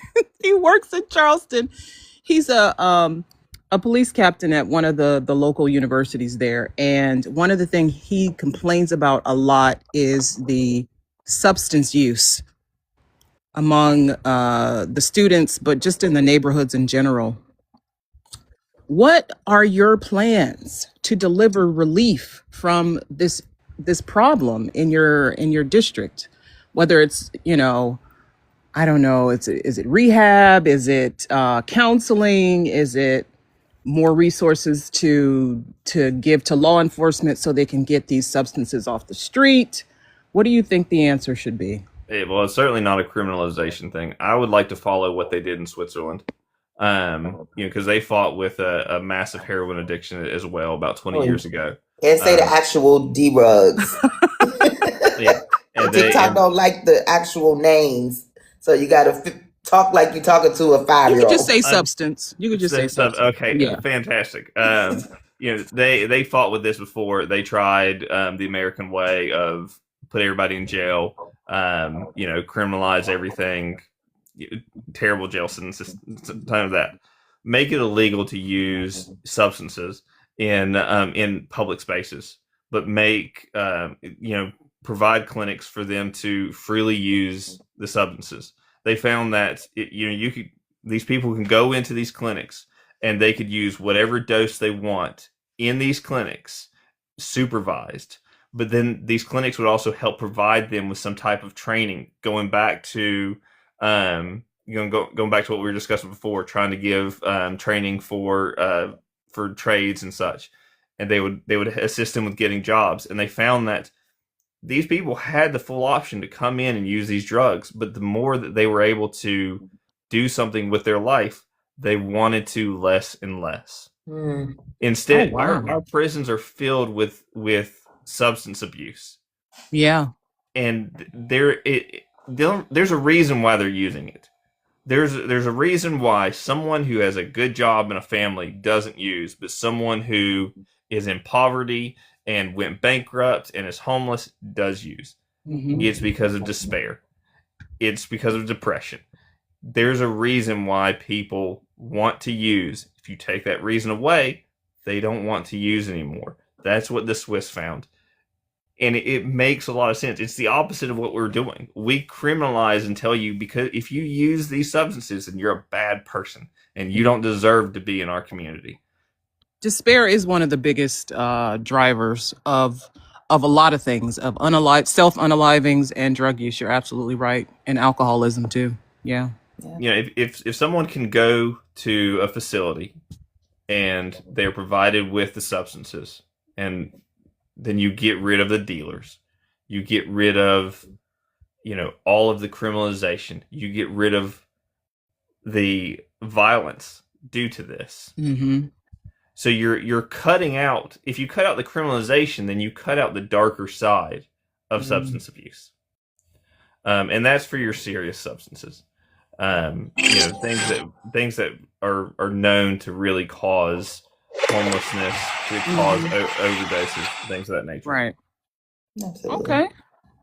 in Charleston. He's a police captain at one of the local universities there. And one of the things he complains about a lot is the substance use among the students, but just in the neighborhoods in general. What are your plans to deliver relief from this problem in your district? Whether it's, I don't know, is it rehab? Is it counseling? Is it more resources to give to law enforcement so they can get these substances off the street? What do you think the answer should be? Well, it's certainly not a criminalization thing. I would like to follow what they did in Switzerland. Because they fought with a massive heroin addiction as well about 20 years ago. Can't say the actual D-rugs. Yeah. And TikTok don't like the actual names, so you got to talk like you're talking to a 5-year-old. You could just say substance. You could just say substance. Okay, yeah. Fantastic. They fought with this before. They tried the American way of put everybody in jail, criminalize everything, terrible jail sentences, kind of that. Make it illegal to use substances in public spaces, but provide clinics for them to freely use the substances. They found that these people can go into these clinics and they could use whatever dose they want in these clinics, supervised. But then these clinics would also help provide them with some type of training, going back to going back to what we were discussing before, trying to give training for trades and such, and they would assist them with getting jobs. And they found that these people had the full option to come in and use these drugs, but the more that they were able to do something with their life, they wanted to less and less. Instead, our prisons are filled with substance abuse. Yeah. And there's a reason why they're using it. There's a reason why someone who has a good job and a family doesn't use, but someone who is in poverty and went bankrupt and is homeless does use. Mm-hmm. It's because of despair. It's because of depression. There's a reason why people want to use. If you take that reason away, they don't want to use anymore. That's what the Swiss found. And it makes a lot of sense. It's the opposite of what we're doing. We criminalize and tell you, because if you use these substances, then you're a bad person and you don't deserve to be in our community. Despair is one of the biggest drivers of a lot of things, of self-unalivings and drug use. You're absolutely right. And alcoholism too. Yeah. If someone can go to a facility and they're provided with the substances, and then you get rid of the dealers, you get rid of, all of the criminalization, you get rid of the violence due to this. Mm-hmm. So you're cutting out. If you cut out the criminalization, then you cut out the darker side of substance abuse, and that's for your serious substances. Things that are known to really cause homelessness, to cause overdoses, things of that nature. Right. Absolutely. Okay.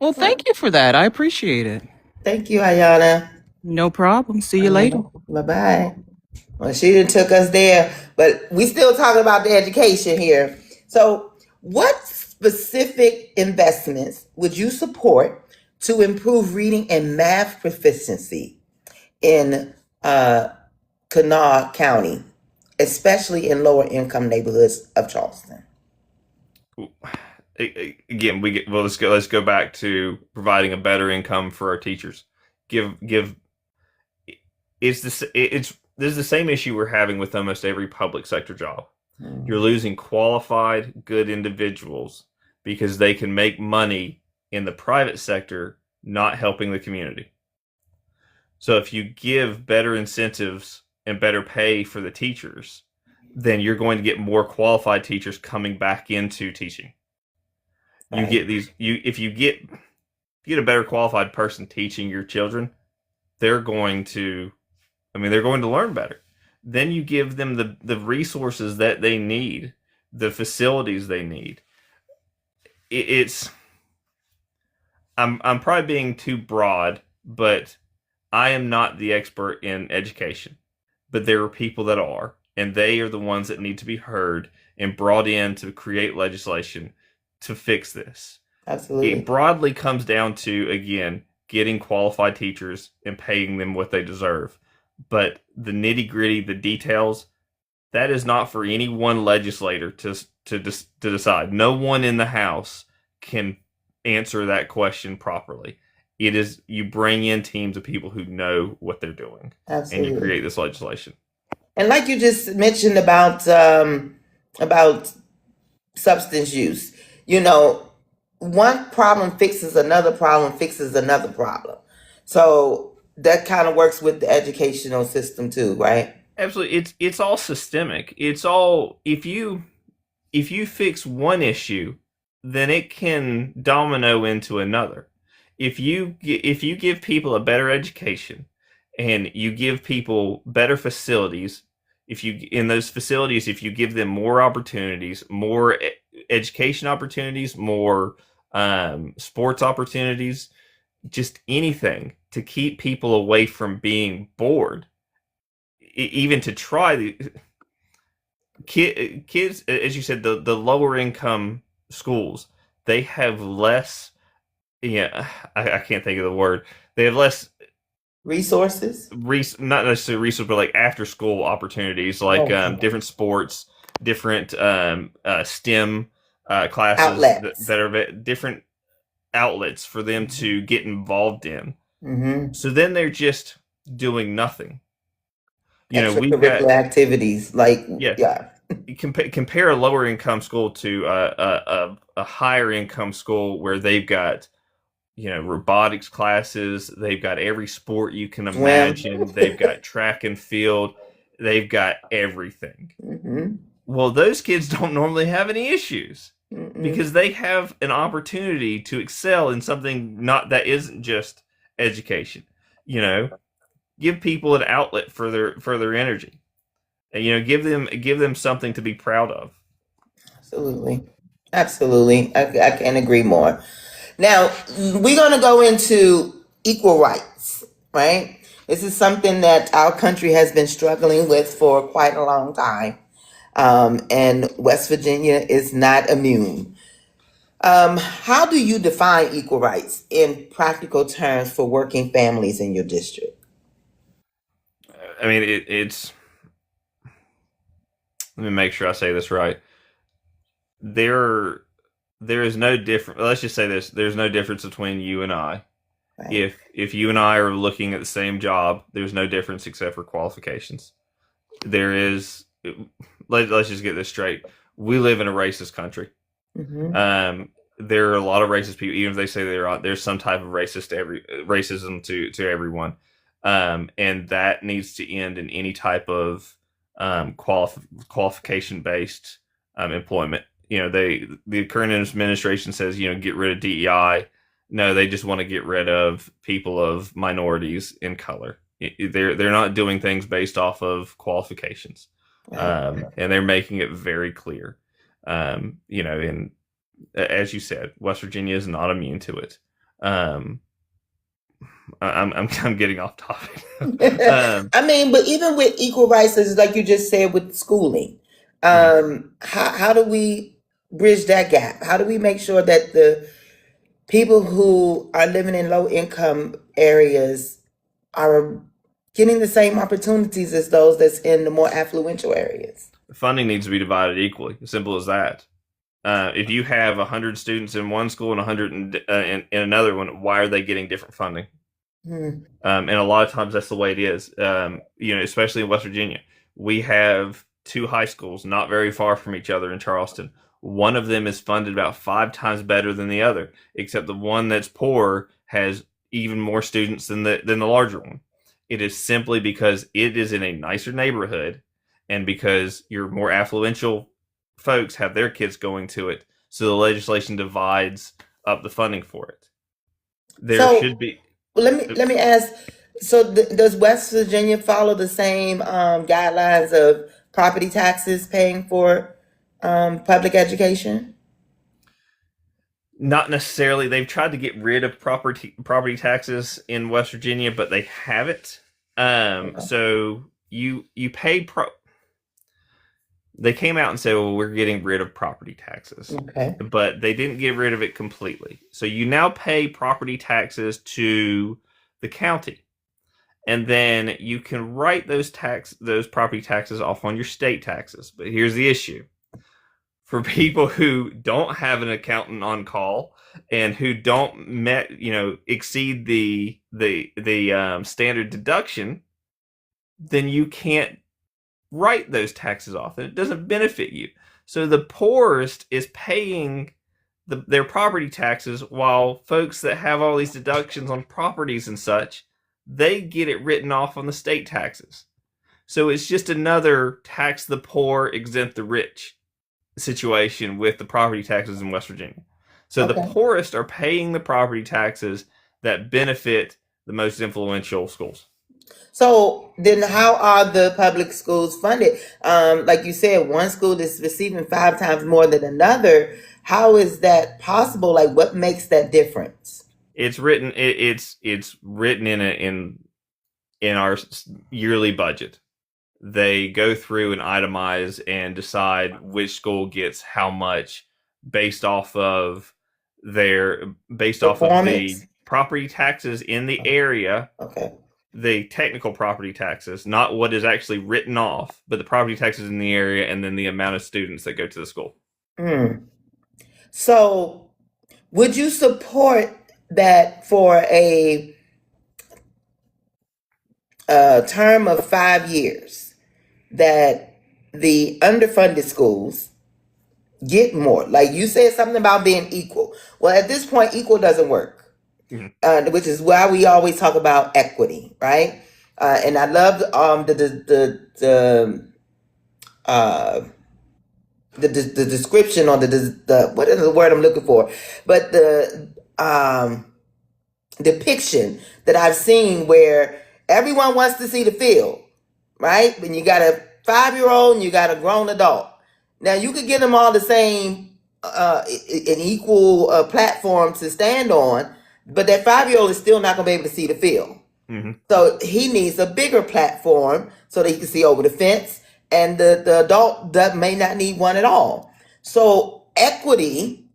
Well, thank you for that. I appreciate it. Thank you, Ayana. No problem. See you later. Bye-bye. Well, she done took us there, but we still talking about the education here. So what specific investments would you support to improve reading and math proficiency in Kanawha County, especially in lower income neighborhoods of Charleston? Again, let's go back to providing a better income for our teachers. This is the same issue we're having with almost every public sector job. You're losing qualified, good individuals because they can make money in the private sector, not helping the community. So if you give better incentives and better pay for the teachers, then you're going to get more qualified teachers coming back into teaching. You get these. If you get a better qualified person teaching your children, they're going to learn better. Then you give them the resources that they need, the facilities they need. I'm probably being too broad, but I am not the expert in education. But there are people that are, and they are the ones that need to be heard and brought in to create legislation to fix this. Absolutely. It broadly comes down to, again, getting qualified teachers and paying them what they deserve. But the nitty-gritty, the details, that is not for any one legislator to decide. No one in the House can answer that question properly. It is, you bring in teams of people who know what they're doing. Absolutely. And you create this legislation. And like you just mentioned about substance use, one problem fixes another problem, fixes another problem. So that kind of works with the educational system too, right? Absolutely. It's all systemic. It's all, if you fix one issue, then it can domino into another. If you give people a better education and you give people better facilities, if you give them more opportunities, more education opportunities, more sports opportunities, just anything to keep people away from being bored. Even to try the kids, as you said, the lower income schools, they have less. Yeah, I can't think of the word. They have less Resources. not necessarily resources, but like after school opportunities, like Okay. different sports, different STEM classes Outlets. that are different outlets for them to get involved in. Mm-hmm. So then they're just doing nothing. We've Extracurricular got, activities, like, yeah, yeah. compare a lower income school to a higher income school where they've got robotics classes, they've got every sport you can Swim. imagine, they've got track and field, they've got everything. Mm-hmm. Well, those kids don't normally have any issues Mm-mm. because they have an opportunity to excel in something not that isn't just education. Give people an outlet for their energy. And, give them something to be proud of. Absolutely. Absolutely. I can't agree more. Now, we're going to go into equal rights, right? This is something that our country has been struggling with for quite a long time. And West Virginia is not immune. How do you define equal rights in practical terms for working families in your district? I mean, it's. Let me make sure I say this right. There, there is no difference. Let's just say this: there's no difference between you and I. Right. If you and I are looking at the same job, there's no difference except for qualifications. There is. Let's just get this straight. We live in a racist country. Mm-hmm. There are a lot of racist people, even if they say there's some type of racism to everyone, and that needs to end in any type of qualification based employment. The current administration says get rid of DEI. No, they just want to get rid of people of minorities in color. They're not doing things based off of qualifications, and they're making it very clear. And as you said, West Virginia is not immune to it. I'm getting off topic. I mean, but even with equal rights, it's like you just said with schooling, how do we bridge that gap? How do we make sure that the people who are living in low income areas are getting the same opportunities as those that's in the more affluential areas? Funding needs to be divided equally. As simple as that. If you have 100 students in one school and 100 in another one, why are they getting different funding? Hmm. And a lot of times that's the way it is. Especially in West Virginia, we have two high schools not very far from each other in Charleston. One of them is funded about 5 times better than the other, except the one that's poor has even more students than the larger one. It is simply because it is in a nicer neighborhood, and because your more affluential folks have their kids going to it, so the legislation divides up the funding for it. There So should be. let me ask. So does West Virginia follow the same guidelines of property taxes paying for public education? Not necessarily. They've tried to get rid of property taxes in West Virginia, but they haven't. Okay. So you pay They came out and said, "Well, we're getting rid of property taxes," Okay. but they didn't get rid of it completely. So you now pay property taxes to the county, and then you can write those property taxes off on your state taxes. But here's the issue: for people who don't have an accountant on call and who don't exceed the standard deduction, then you can't write those taxes off, and it doesn't benefit you. So the poorest is paying their property taxes, while folks that have all these deductions on properties and such, they get it written off on the state taxes. So it's just another tax the poor, exempt the rich situation with the property taxes in West Virginia. So the Okay. poorest are paying the property taxes that benefit the most influential schools. So then how are the public schools funded? Like you said, one school is receiving 5 times more than another. How is that possible? Like, what makes that difference? It's written. It's written in our yearly budget. They go through and itemize and decide which school gets how much based off of the Performance? property taxes in the area, Okay. the technical property taxes, not what is actually written off, but the property taxes in the area, and then the amount of students that go to the school. So would you support that for a term of 5 years, that the underfunded schools get more? Like you said something about being equal. Well, at this point, equal doesn't work, which is why we always talk about equity, right? And I love the description, or the what is the word I'm looking for? But the depiction that I've seen where everyone wants to see the field, right? When you got a 5-year-old and you got a grown adult. Now you could get them all the same, an equal platform to stand on, but that 5-year-old is still not going to be able to see the field. So he needs a bigger platform so that he can see over the fence, and the adult may not need one at all. So equity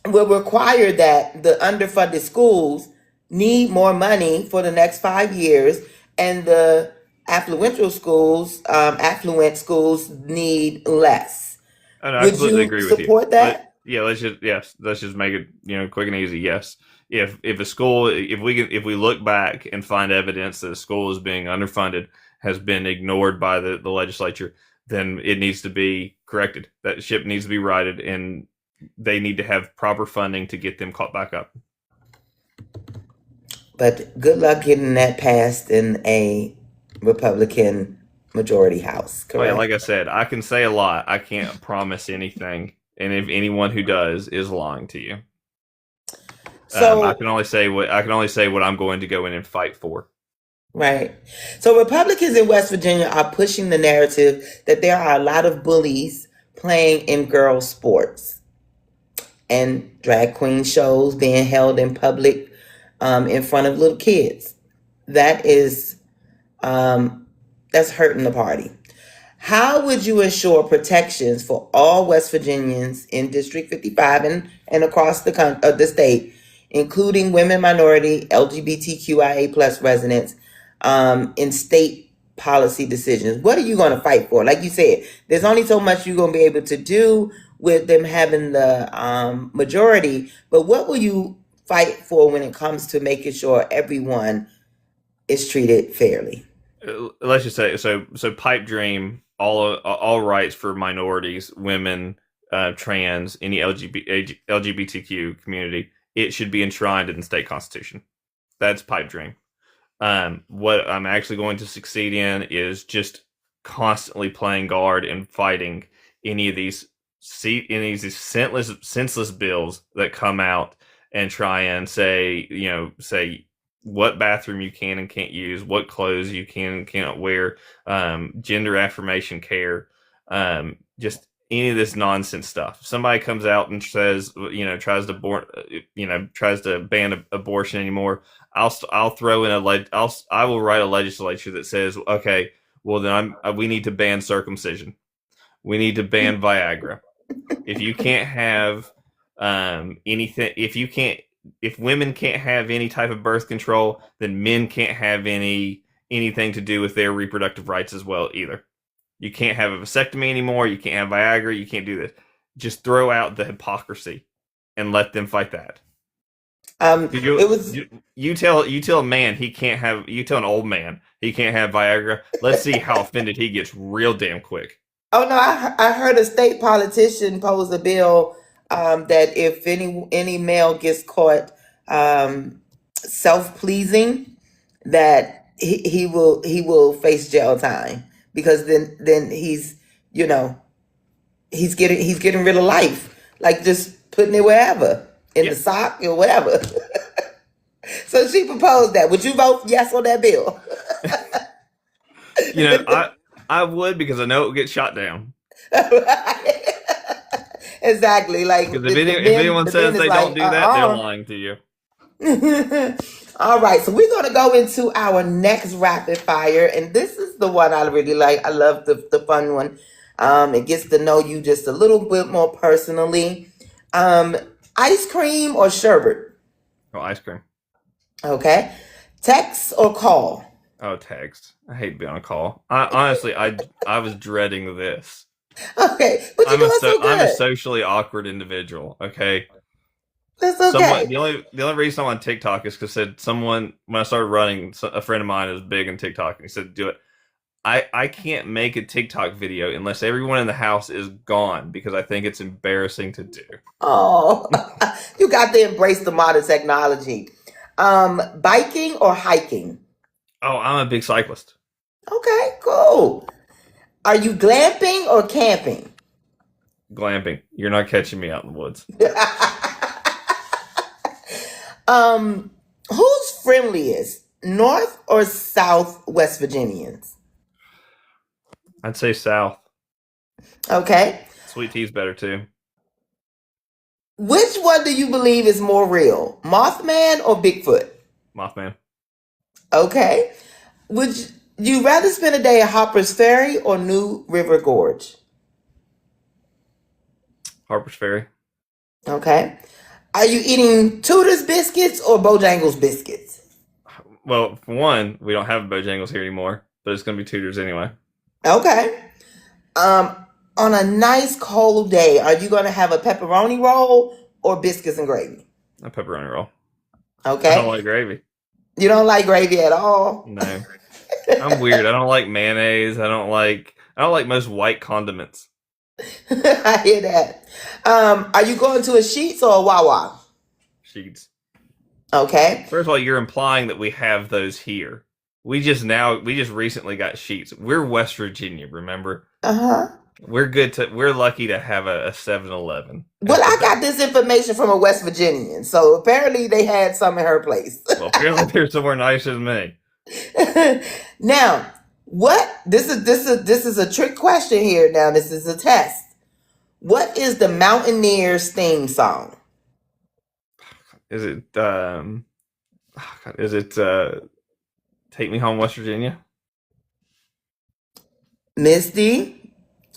will require that the underfunded schools need more money for the next 5 years, and the affluent schools need less. And I Would completely you agree with you. support that? Let's just make it quick and easy. Yes, if a school, if we look back and find evidence that a school is being underfunded, has been ignored by the legislature, then it needs to be corrected. That ship needs to be righted, and they need to have proper funding to get them caught back up. But good luck getting that passed in a Republican majority house, correct? Well, like I said, I can say a lot. I can't promise anything, and if anyone who does is lying to you. So I can only say what I'm going to go in and fight for. right. So Republicans in West Virginia are pushing the narrative that there are a lot of bullies playing in girls' sports and drag queen shows being held in public, in front of little kids. That is, that's hurting the party. How would you ensure protections for all West Virginians in District 55 and across the state, including women, minority, LGBTQIA plus residents, in state policy decisions? What are you going to fight for? Like you said, there's only so much you're going to be able to do with them having the majority, but what will you fight for when it comes to making sure everyone is treated fairly? Let's just say so pipe dream all rights for minorities, women, trans, any LGBTQ community. It should be enshrined in the state constitution. That's pipe dream. What I'm actually going to succeed in is just constantly playing guard and fighting any of these senseless bills that come out and try and say what bathroom you can and can't use, what clothes you can and cannot wear, gender affirmation care, just any of this nonsense stuff. If somebody comes out and says, tries to ban abortion anymore, I'll throw in I will write a legislature that says, okay, well then we need to ban circumcision. We need to ban Viagra. If you can't have anything, if women can't have any type of birth control, then men can't have anything to do with their reproductive rights as well either. You can't have a vasectomy anymore. You can't have Viagra. You can't do this. Just throw out the hypocrisy and let them fight that. You tell a man he can't have. You tell an old man he can't have Viagra. Let's see how offended he gets real damn quick. Oh no, I heard a state politician pose a bill that if any male gets caught self-pleasing, that he will face jail time, because then he's getting rid of life, like just putting it wherever in the sock or whatever. So she proposed that. Would you vote yes on that bill? I would, because I know it would get shot down. Exactly. Like Because if anyone says they don't do that, they're lying to you. All right, so we're going to go into our next rapid fire, and this is the one I really like. I love the fun one. It gets to know you just a little bit more personally. Ice cream or sherbet? Oh, ice cream. Okay. Text or call? Oh, text. I hate being on a call. Honestly, I was dreading this. Okay, but you're doing so good. I'm a socially awkward individual. Okay. That's okay. The only reason I'm on TikTok is because when I started running, a friend of mine is big in TikTok, and he said, "Do it." I can't make a TikTok video unless everyone in the house is gone, because I think it's embarrassing to do. Oh, you got to embrace the modern technology. Biking or hiking? Oh, I'm a big cyclist. Okay, cool. Are you glamping or camping? Glamping. You're not catching me out in the woods. Who's friendliest, North or South West Virginians? I'd say South. Okay. Sweet tea's better too. Which one do you believe is more real, Mothman or Bigfoot? Mothman. Okay. Would you rather spend a day at Harper's Ferry or New River Gorge? Harper's Ferry. Okay. Are you eating Tudor's biscuits or Bojangles biscuits? Well, for one, we don't have Bojangles here anymore, but it's going to be Tudor's anyway. Okay. On a nice cold day, are you going to have a pepperoni roll or biscuits and gravy? A pepperoni roll. Okay. I don't like gravy. You don't like gravy at all? No. I'm weird. I don't like mayonnaise. I don't like most white condiments. I hear that. Are you going to a Sheetz or a Wawa? Sheets. Okay. First of all, you're implying that we have those here. We just recently got Sheets. We're West Virginia, remember? Uh-huh. We're lucky to have a 7-Eleven. Well, I got this information from a West Virginian, so apparently they had some in her place. Well, apparently they're somewhere nicer than me. Now, this is a trick question here. Now, this is a test. What is the Mountaineers theme song? Is it Take Me Home, West Virginia? Misty,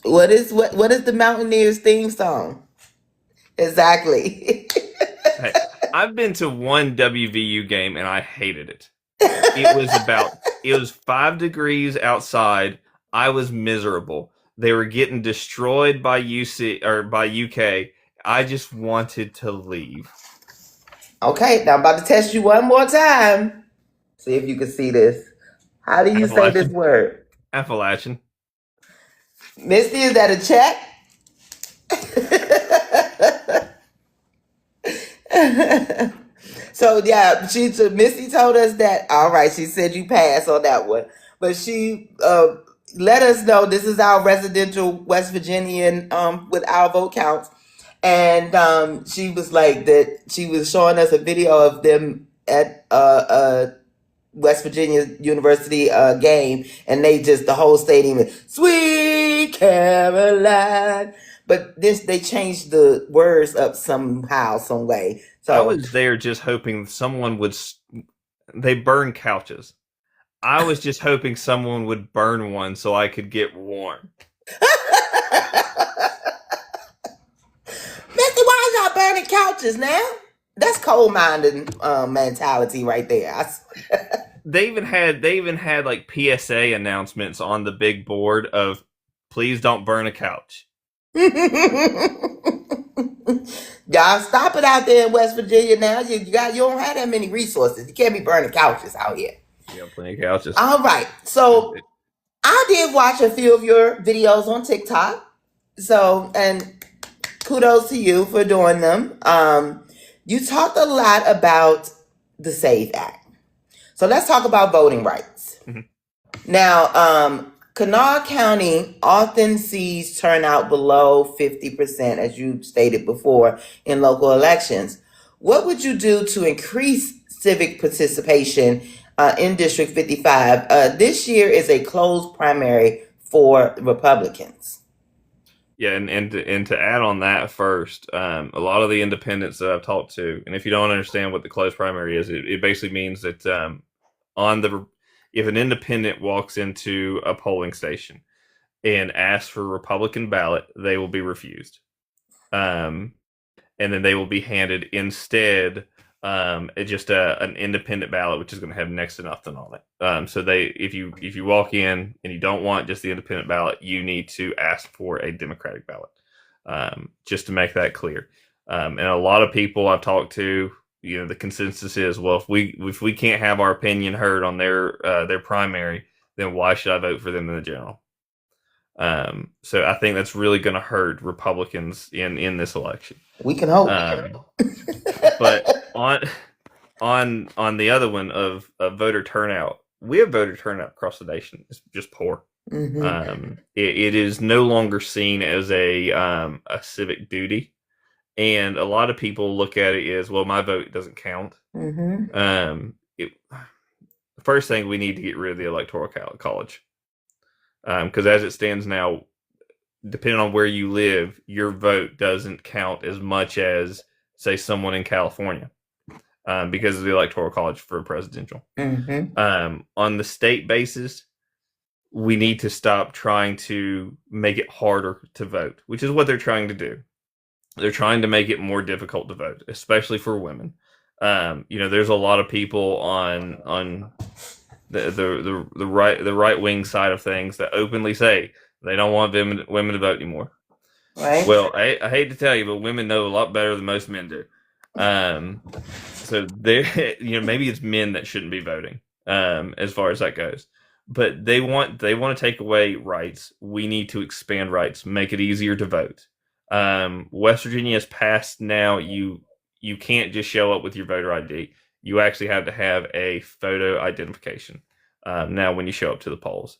what is the Mountaineers theme song? Exactly. Hey, I've been to one WVU game and I hated it. It was 5 degrees outside. I was miserable. They were getting destroyed by UK. I just wanted to leave. Okay, now I'm about to test you one more time. See if you can see this. How do you say this word? Appalachian. Misty, is that a check? So yeah, Misty told us that. All right, she said you passed on that one, but she let us know this is our residential West Virginian with our vote counts, and she was like that. She was showing us a video of them at West Virginia University game, and the whole stadium is Sweet Caroline. But they changed the words up somehow, some way. So I was there just hoping someone would. They burn couches. I was just hoping someone would burn one so I could get warm. Mister, why y'all burning couches now? That's coal-minded mentality right there. They even had like PSA announcements on the big board of, please don't burn a couch. Y'all stop it out there in West Virginia now. You don't have that many resources. You can't be burning couches out here. You have plenty of couches. All right. So I did watch a few of your videos on TikTok. So, and kudos to you for doing them. You talked a lot about the SAVE Act. So let's talk about voting rights. Mm-hmm. Now, Kanawha County often sees turnout below 50%, as you stated before, in local elections. What would you do to increase civic participation in District 55. This year is a closed primary for Republicans. Yeah, and to add on that first, a lot of the independents that I've talked to, and if you don't understand what the closed primary is, it basically means that if an independent walks into a polling station and asks for a Republican ballot, they will be refused. And then they will be handed instead just an independent ballot, which is going to have next to nothing on it. So if you walk in and you don't want just the independent ballot, you need to ask for a Democratic ballot, just to make that clear. And a lot of people I've talked to, the consensus is, well, if we can't have our opinion heard on their primary, then why should I vote for them in the general? So I think that's really going to hurt Republicans in this election. We can hope. But on the other one of voter turnout, we have voter turnout across the nation. It's just poor. Mm-hmm. It is no longer seen as a civic duty, and a lot of people look at it as, well, my vote doesn't count. Mm-hmm. The first thing, we need to get rid of the electoral college, because as it stands now, depending on where you live, your vote doesn't count as much as, say, someone in California, because of the electoral college for presidential. Mm-hmm. On the state basis, we need to stop trying to make it harder to vote, which is what they're trying to do. They're trying to make it more difficult to vote, especially for women. There's a lot of people on the right wing side of things that openly say they don't want women to vote anymore. Right. Well, I hate to tell you, but women know a lot better than most men do. So maybe it's men that shouldn't be voting, as far as that goes. But they want to take away rights. We need to expand rights, make it easier to vote. West Virginia has passed now. You can't just show up with your voter ID. You actually have to have a photo identification now when you show up to the polls.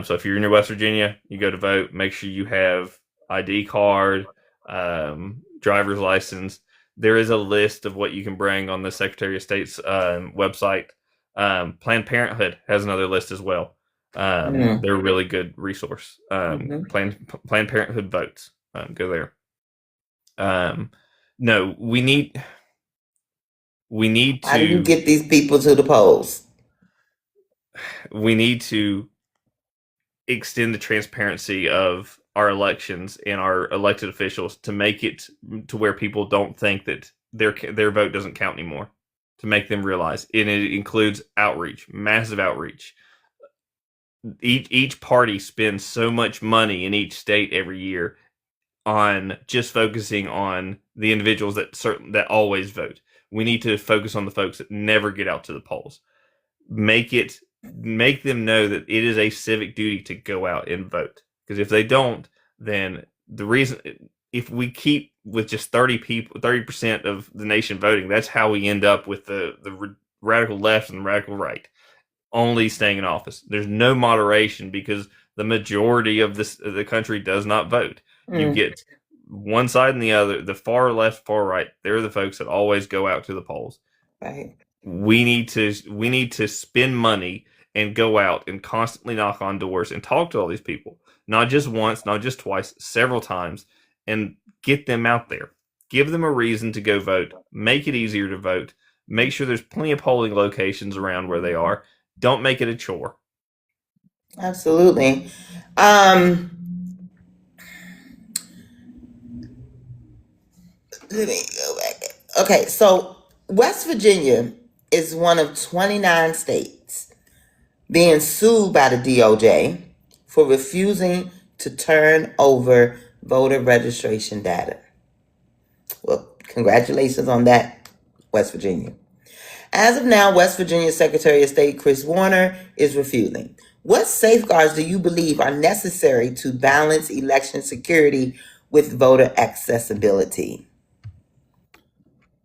So if you're in West Virginia, you go to vote, make sure you have ID card, driver's license. There is a list of what you can bring on the Secretary of State's website. Planned Parenthood has another list as well. They're a really good resource. Planned Parenthood votes. Go there. No, we need to. How do you get these people to the polls? We need to extend the transparency of our elections and our elected officials to make it to where people don't think that their vote doesn't count anymore. To make them realize, and it includes outreach, massive outreach. Each party spends so much money in each state every year on just focusing on the individuals that always vote. We need to focus on the folks that never get out to the polls. Make them know that it is a civic duty to go out and vote. Because if they don't, then if we keep with just 30% of the nation voting, that's how we end up with the radical left and the radical right only staying in office. There's no moderation because the majority of the country does not vote. You get one side and the other, the far left, far right. They're the folks that always go out to the polls. Right. We need to spend money and go out and constantly knock on doors and talk to all these people. Not just once, not just twice, several times, and get them out there. Give them a reason to go vote. Make it easier to vote. Make sure there's plenty of polling locations around where they are. Don't make it a chore. Absolutely. Let me go back. Okay, so West Virginia is one of 29 states being sued by the DOJ for refusing to turn over voter registration data. Well, congratulations on that, West Virginia. As of now, West Virginia Secretary of State Chris Warner is refusing. What safeguards do you believe are necessary to balance election security with voter accessibility?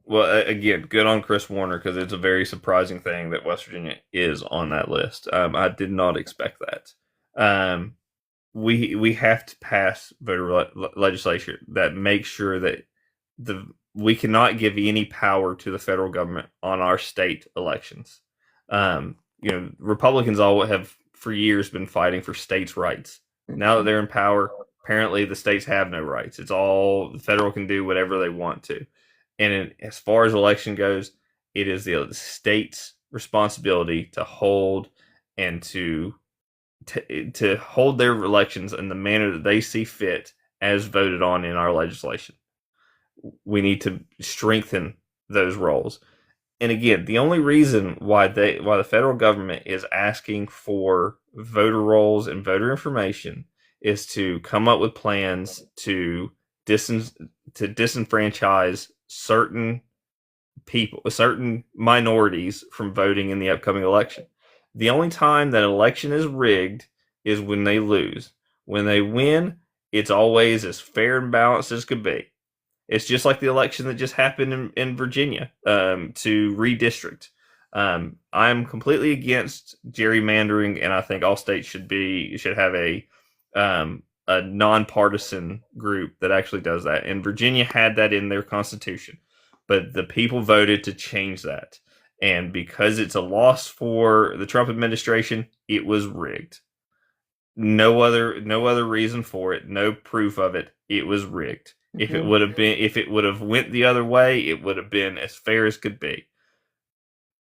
Well, again, good on Chris Warner, because it's a very surprising thing that West Virginia is on that list. I did not expect that. We have to pass voter legislation that makes sure that we cannot give any power to the federal government on our state elections. Republicans all have for years been fighting for states' rights. Now that they're in power, apparently the states have no rights. It's all the federal can do whatever they want to. And as far as election goes, it is the state's responsibility to hold and to hold their elections in the manner that they see fit as voted on in our legislation. We need to strengthen those roles. And again, the only reason why the federal government is asking for voter rolls and voter information is to come up with plans to disenfranchise certain people, certain minorities from voting in the upcoming election. The only time that an election is rigged is when they lose. When they win, it's always as fair and balanced as could be. It's just like the election that just happened in Virginia to redistrict. I'm completely against gerrymandering, and I think all states should have a nonpartisan group that actually does that. And Virginia had that in their constitution, but the people voted to change that. And because it's a loss for the Trump administration, it was rigged. No other reason for it. No proof of it. It was rigged. If it would have went the other way, it would have been as fair as could be.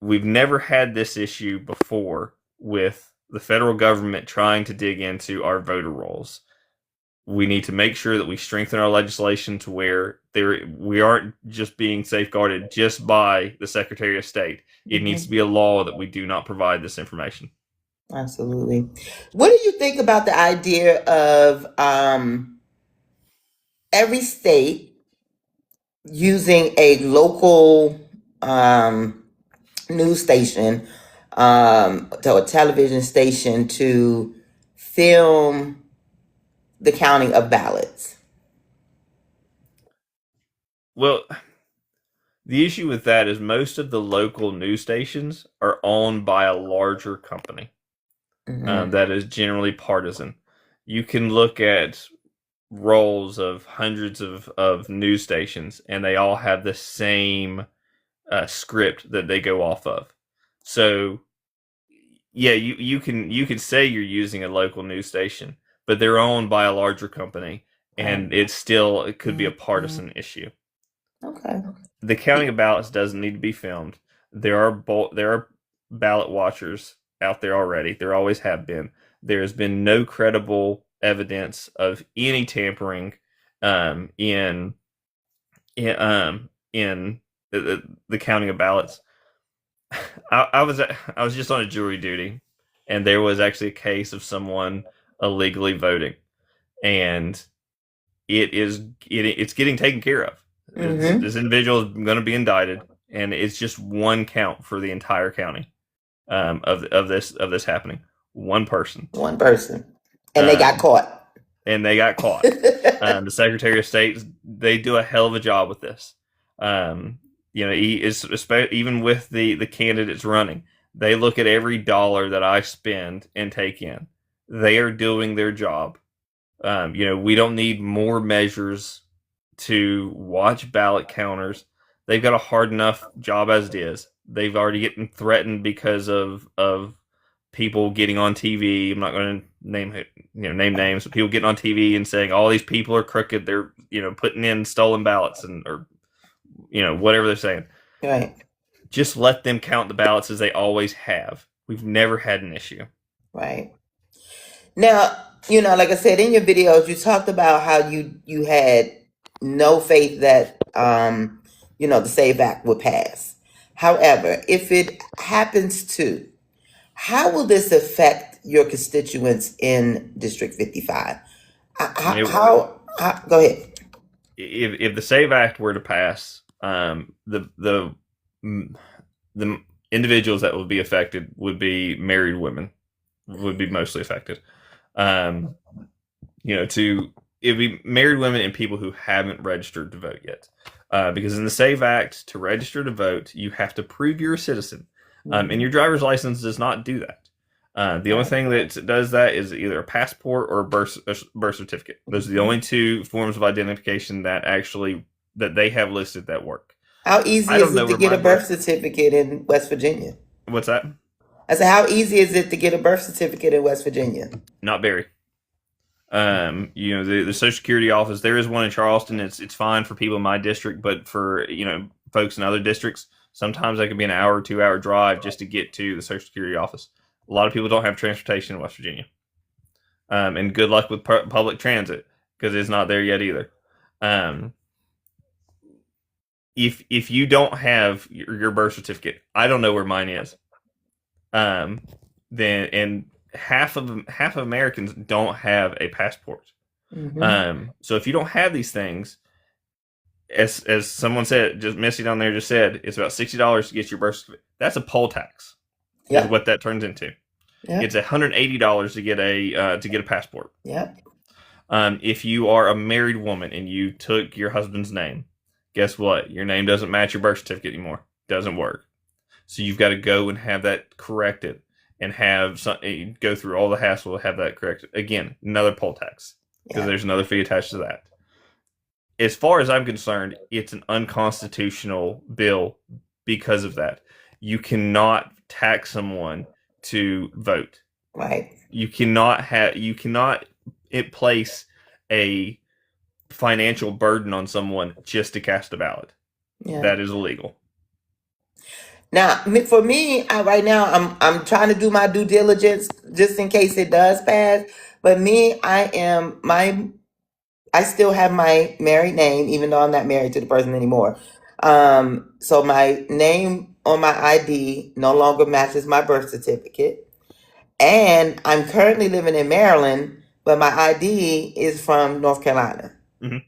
We've never had this issue before with the federal government trying to dig into our voter rolls. We need to make sure that we strengthen our legislation to where we aren't just being safeguarded just by the Secretary of State. It needs to be a law that we do not provide this information. Absolutely. What do you think about the idea of every state using a local news station or television station to film the counting of ballots? Well, the issue with that is most of the local news stations are owned by a larger company that is generally partisan. You can look at rolls of hundreds of news stations, and they all have the same script that they go off of. So, yeah, you can say you're using a local news station, but they're owned by a larger company, and it could be a partisan issue. Okay. The counting of ballots doesn't need to be filmed. There are ballot watchers out there already. There always have been. There has been no credible evidence of any tampering in the counting of ballots. I was just on a jury duty, and there was actually a case of someone illegally voting, and it's getting taken care of. This individual is going to be indicted, and it's just one count for the entire county of this happening. One person, and they got caught. The Secretary of State, they do a hell of a job with this. He is, even with the candidates running, they look at every dollar that I spend and take in. They are doing their job. We don't need more measures to watch ballot counters. They've got a hard enough job as it is. They've already getting threatened because of people getting on TV. I'm not going to name names, but people getting on TV and saying all these people are crooked. They're putting in stolen ballots or whatever they're saying. Right. Just let them count the ballots as they always have. We've never had an issue. Right. Now, like I said, in your videos, you talked about how you had no faith that, the SAVE Act would pass. However, if it happens to, how will this affect your constituents in District 55? How go ahead. If the SAVE Act were to pass, the individuals that would be affected would be married women, would be mostly affected. It'd be married women and people who haven't registered to vote yet. Because in the SAVE Act, to register to vote, you have to prove you're a citizen. And your driver's license does not do that. The only thing that does that is either a passport or a birth certificate. Those are the only two forms of identification that actually that they have listed that work. How easy I don't is know it to where get my a birth certificate in West Virginia? What's that? I said, how easy is it to get a birth certificate in West Virginia? Not very. The Social Security office, there is one in Charleston. It's fine for people in my district, but for folks in other districts, sometimes that could be an hour or 2 hour drive just to get to the Social Security office. A lot of people don't have transportation in West Virginia. And good luck with public transit because it's not there yet either. If you don't have your birth certificate, I don't know where mine is. Then and half of Americans don't have a passport. Mm-hmm. So if you don't have these things, as someone said, just Missy down there just said, it's about $60 to get your birth certificate. That's a poll tax. Yep. Is what that turns into. Yep. It's $180 to get a passport. Yep. If you are a married woman and you took your husband's name, guess what? Your name doesn't match your birth certificate anymore. Doesn't work. So you've got to go and have that corrected and go through all the hassle to have that corrected. Again, another poll tax because there's another fee attached to that. As far as I'm concerned, it's an unconstitutional bill because of that. You cannot tax someone to vote. Right. You cannot place a financial burden on someone just to cast a ballot. Yeah. That is illegal. Now, for me, right now, I'm trying to do my due diligence just in case it does pass. But me, I still have my married name, even though I'm not married to the person anymore. So my name on my ID no longer matches my birth certificate. And I'm currently living in Maryland, but my ID is from North Carolina. Mm-hmm.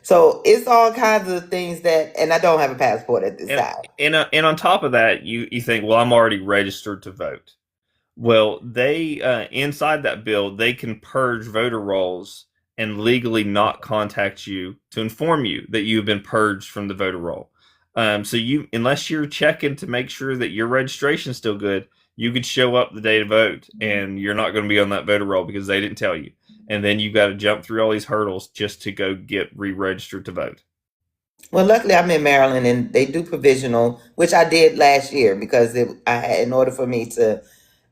So it's all kinds of things and I don't have a passport at this time. And on top of that, you think, well, I'm already registered to vote. Well, they inside that bill, they can purge voter rolls and legally not contact you to inform you that you've been purged from the voter roll. So unless you're checking to make sure that your registration is still good, you could show up the day to vote and you're not going to be on that voter roll because they didn't tell you. And then you've got to jump through all these hurdles just to go get re-registered to vote. Well, luckily I'm in Maryland and they do provisional, which I did last year because in order for me to,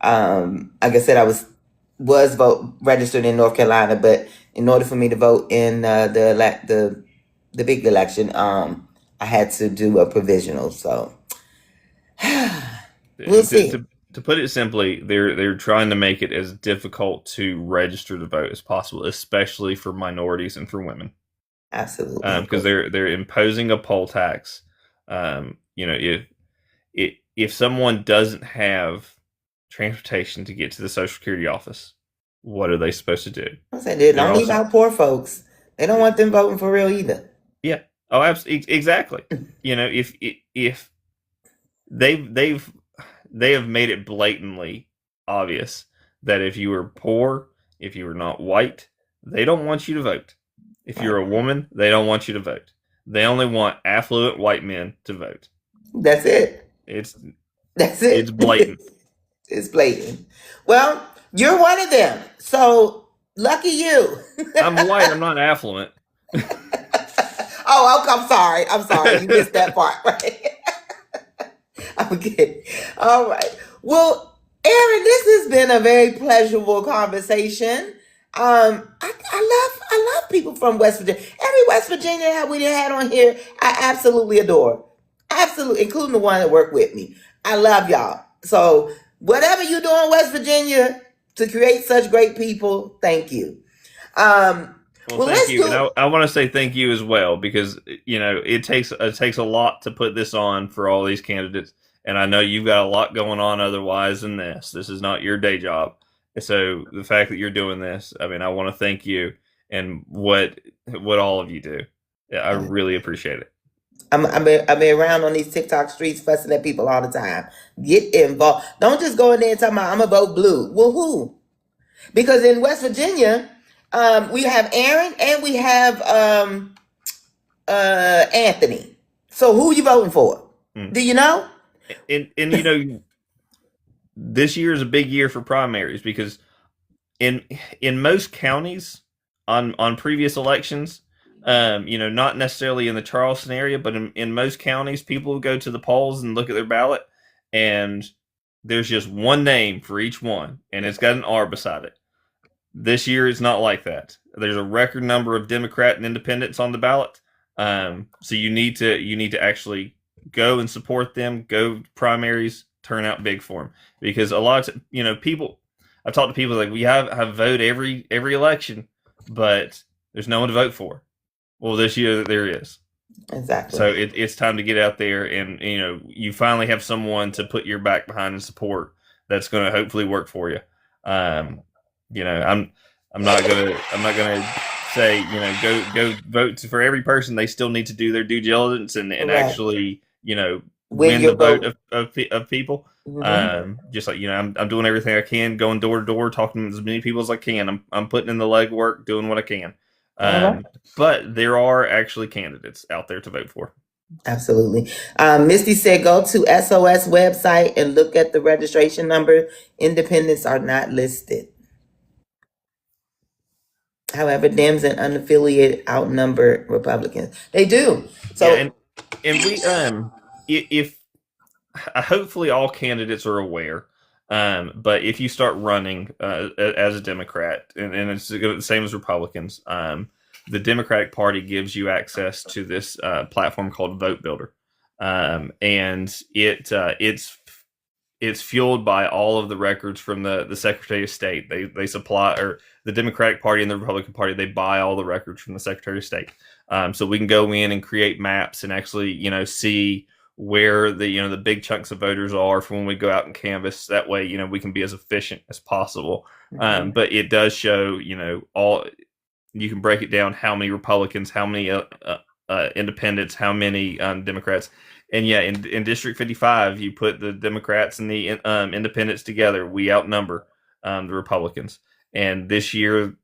like I said, I was registered in North Carolina, but in order for me to vote in the big election, I had to do a provisional. So we'll see. To put it simply, they're trying to make it as difficult to register to vote as possible, especially for minorities and for women. Absolutely, because they're imposing a poll tax. If someone doesn't have transportation to get to the Social Security office, what are they supposed to do? I said they don't leave out poor folks. They don't want them voting for real either. Yeah. Oh, absolutely, exactly. If they have made it blatantly obvious that if you are poor, if you are not white, they don't want you to vote. If you're a woman, they don't want you to vote. They only want affluent white men to vote. That's it. That's it. It's blatant. It's blatant. Well, you're one of them. So lucky you. I'm white. I'm not affluent. Oh, I'm sorry. You missed that part, right? Okay. All right. Well, Aaron, this has been a very pleasurable conversation. I love people from West Virginia. Every West Virginian that we had on here, I absolutely adore. Absolutely, including the one that worked with me. I love y'all. So whatever you do in West Virginia to create such great people, thank you. Well, thank you. And I want to say thank you as well because it takes a lot to put this on for all these candidates, and I know you've got a lot going on otherwise than this. This is not your day job, so the fact that you're doing this, I mean, I want to thank you and what all of you do. I really appreciate it. I'm around on these TikTok streets fussing at people all the time. Get involved. Don't just go in there and tell me I'm gonna vote blue. Well, who? Because in West Virginia, we have Aaron and we have Anthony. So who are you voting for? Do you know? And this year is a big year for primaries because in most counties on previous elections, Not necessarily in the Charleston area, but in most counties, people go to the polls and look at their ballot, and there's just one name for each one, and it's got an R beside it. This year is not like that. There's a record number of Democrat and independents on the ballot, so you need to actually go and support them. Go primaries, turn out big for them, because a lot of people. I've talked to people like we have vote every election, but there's no one to vote for. Well, this year there is. Exactly. So it's time to get out there, and you finally have someone to put your back behind and support that's going to hopefully work for you. I'm not gonna say go vote for every person. They still need to do their due diligence and actually win the vote of people. Just like I'm doing everything I can, going door to door, talking to as many people as I can. I'm putting in the legwork, doing what I can. But there are actually candidates out there to vote for. Absolutely. Misty said, go to SOS website and look at the registration number. Independents are not listed. However, Dems and unaffiliated outnumber Republicans. They do. So, yeah, and we if hopefully all candidates are aware. But if you start running as a Democrat, and it's the same as Republicans, the Democratic Party gives you access to this platform called Vote Builder, and it's fueled by all of the records from the Secretary of State. They supply, or the Democratic Party and the Republican Party, they buy all the records from the Secretary of State, so we can go in and create maps and actually see where the big chunks of voters are from when we go out and canvass. That way, we can be as efficient as possible. But it does show, all. You can break it down: how many Republicans, how many independents, how many Democrats. And yeah, in District 55, you put the Democrats and the independents together, we outnumber the Republicans. And this year,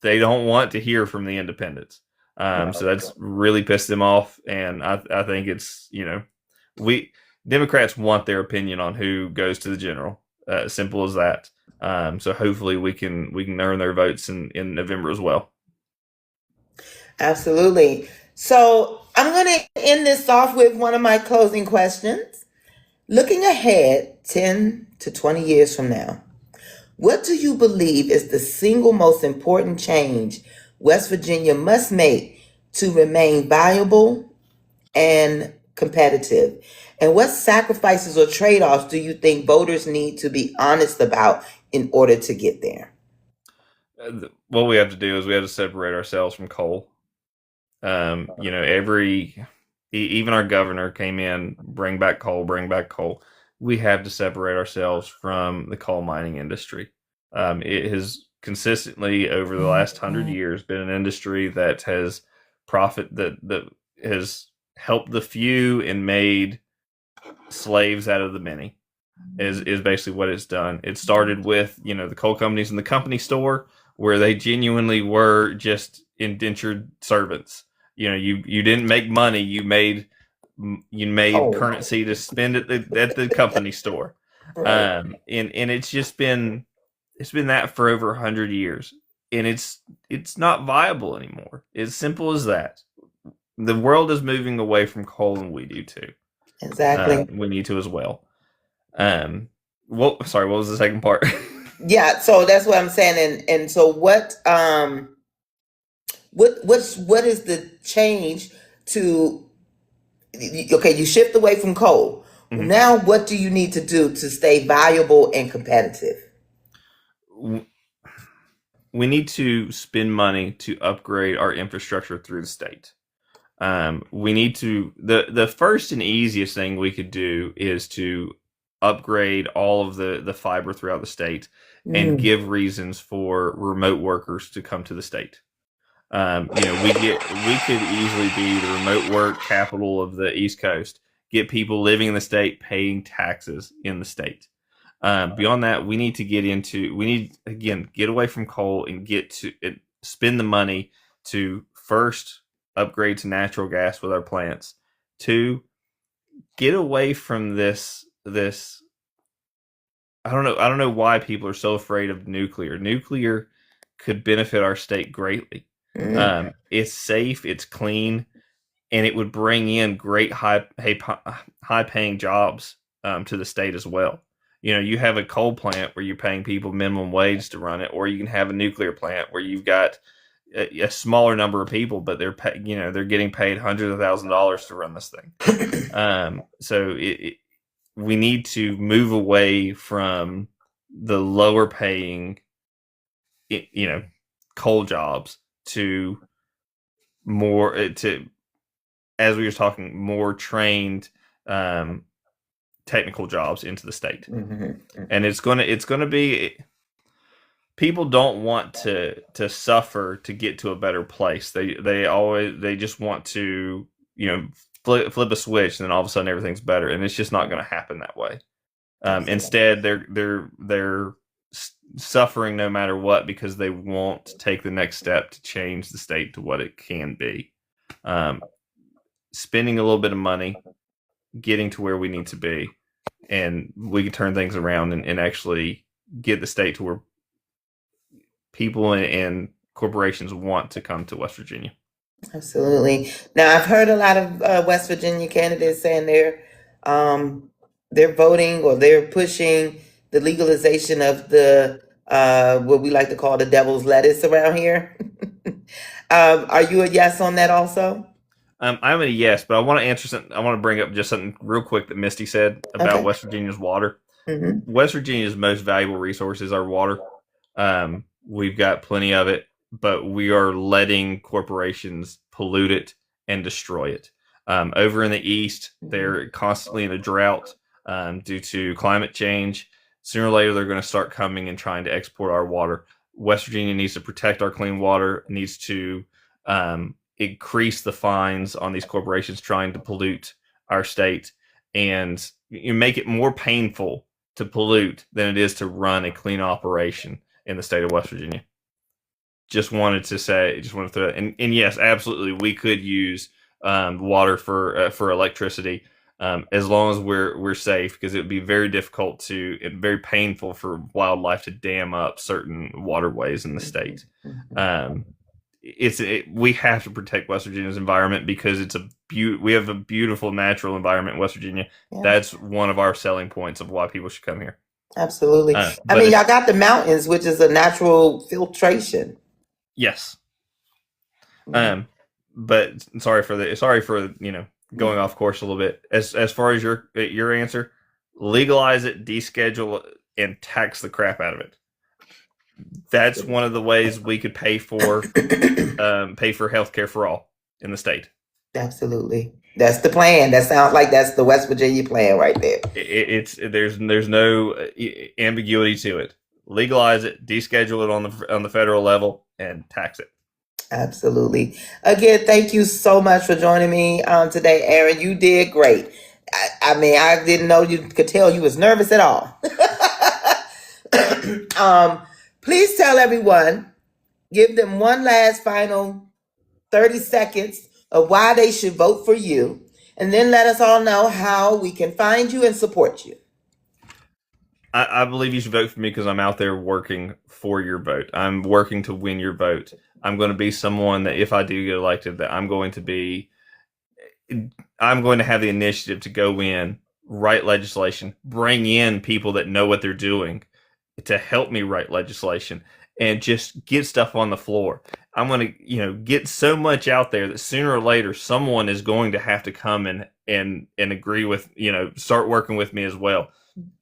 they don't want to hear from the independents. So that's really pissed them off. And I think it's, Democrats want their opinion on who goes to the general. Simple as that. So hopefully we can earn their votes in November as well. Absolutely. So I'm going to end this off with one of my closing questions. Looking ahead 10 to 20 years from now, what do you believe is the single most important change West Virginia must make to remain viable and competitive? And what sacrifices or trade-offs do you think voters need to be honest about in order to get there? What we have to do is we have to separate ourselves from coal. Even our governor came in, bring back coal. We have to separate ourselves from the coal mining industry. It has consistently over the last 100 years been an industry that has that has helped the few and made slaves out of the many. Is basically what it's done. It started with the coal companies in the company store, where they genuinely were just indentured servants. You didn't make money. You made currency to spend at the company store. Right. And it's been that for over 100 years, and it's not viable anymore. It's simple as that. The world is moving away from coal, and we do too. Exactly. We need to as well. Sorry, what was the second part? Yeah, so that's what I'm saying. And so what is the change to, okay, you shift away from coal. Mm-hmm. Now what do you need to do to stay valuable and competitive? We need to spend money to upgrade our infrastructure through the state. We need to, the first and easiest thing we could do is to upgrade all of the fiber throughout the state and give reasons for remote workers to come to the state. We could easily be the remote work capital of the East Coast, get people living in the state paying taxes in the state. Beyond that, we need to get away from coal and spend the money to first upgrade to natural gas with our plants, to get away from this I don't know why people are so afraid of nuclear. Nuclear could benefit our state greatly. It's safe, it's clean, and it would bring in great high paying jobs to the state as well. You have a coal plant where you're paying people minimum wage to run it, or you can have a nuclear plant where you've got a smaller number of people, but they're they're getting paid hundreds of $1,000s to run this thing. So we need to move away from the lower paying, coal jobs to more as we were talking, more trained technical jobs into the state. And it's gonna be, people don't want to suffer to get to a better place. They just want to flip a switch and then all of a sudden everything's better, and it's just not going to happen that way. Instead, they're suffering no matter what because they won't take the next step to change the state to what it can be. Spending a little bit of money, getting to where we need to be, and we can turn things around and actually get the state to where people and corporations want to come to West Virginia. Absolutely. Now, I've heard a lot of West Virginia candidates saying they're voting or they're pushing the legalization of the what we like to call the devil's lettuce around here. Are you a yes on that also? I'm a yes, but I want to answer something. I want to bring up just something real quick that Misty said about West Virginia's water. West Virginia's most valuable resource is our water. We've got plenty of it, but we are letting corporations pollute it and destroy it. Over in the east, they're constantly in a drought due to climate change. Sooner or later, they're going to start coming and trying to export our water. West Virginia needs to protect our clean water, needs to increase the fines on these corporations trying to pollute our state, and make it more painful to pollute than it is to run a clean operation in the state of West Virginia. Just wanted to throw that. And yes, absolutely, we could use water for electricity, as long as we're safe, because it would be very difficult and very painful for wildlife to dam up certain waterways in the state. We have to protect West Virginia's environment because we have a beautiful natural environment in West Virginia. Yeah. That's one of our selling points of why people should come here. Absolutely. I mean, y'all got the mountains, which is a natural filtration. Yes. But sorry for going off course a little bit. As far as your answer, legalize it, deschedule it, and tax the crap out of it. That's one of the ways we could pay for healthcare for all in the state. Absolutely. That's the plan. That sounds like that's the West Virginia plan right there. There's no ambiguity to it. Legalize it, deschedule it on the federal level, and tax it. Absolutely. Again, thank you so much for joining me today, Aaron. You did great. I mean, I didn't know you could tell you was nervous at all. Please tell everyone, give them one last final 30 seconds of why they should vote for you, and then let us all know how we can find you and support you. I believe you should vote for me because I'm out there working for your vote. I'm working to win your vote. I'm going to be someone that, if I do get elected, that I'm going to have the initiative to go in, write legislation, bring in people that know what they're doing to help me write legislation, and just get stuff on the floor. I'm going to, get so much out there that sooner or later someone is going to have to come and agree with, start working with me as well.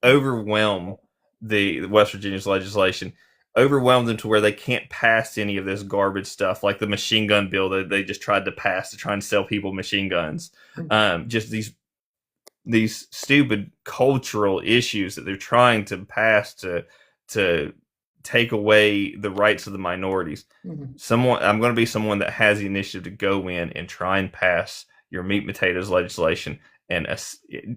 Overwhelm the West Virginia's legislation. Overwhelm them to where they can't pass any of this garbage stuff, like the machine gun bill that they just tried to pass to try and sell people machine guns. Just these stupid cultural issues that they're trying to pass to take away the rights of the minorities. I'm going to be someone that has the initiative to go in and try and pass your meat and potatoes legislation and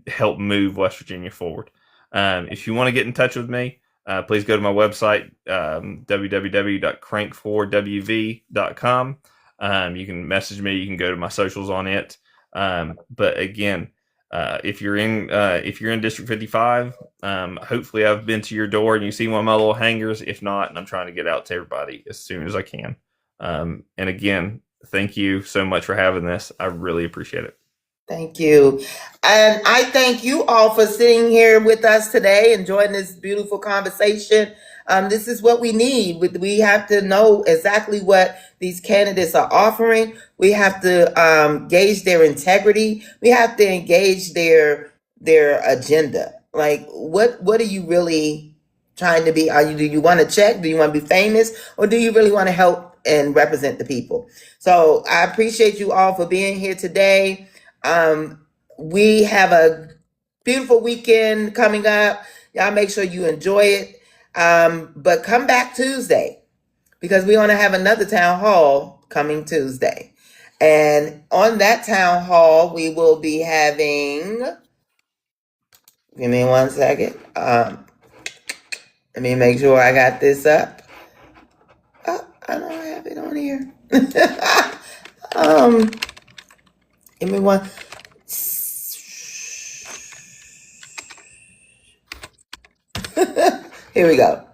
help move West Virginia forward. If you want to get in touch with me, please go to my website, www.CrankforWV.com. You can message me. You can go to my socials on it. But again, if you're in District 55, hopefully I've been to your door and you see one of my little hangers. If not, and I'm trying to get out to everybody as soon as I can. And again, thank you so much for having this. I really appreciate it. Thank you. And I thank you all for sitting here with us today, enjoying this beautiful conversation. This is what we need. We have to know exactly what these candidates are offering. We have to gauge their integrity. We have to engage their agenda. Like, what are you really trying to be? Do you want to check? Do you want to be famous? Or do you really want to help and represent the people? So I appreciate you all for being here today. We have a beautiful weekend coming up. Y'all make sure you enjoy it. But come back Tuesday because we want to have another town hall coming Tuesday. And on that town hall, we will be having, give me 1 second. Let me make sure I got this up. Oh, I don't have it on here. Give me one. Here we go.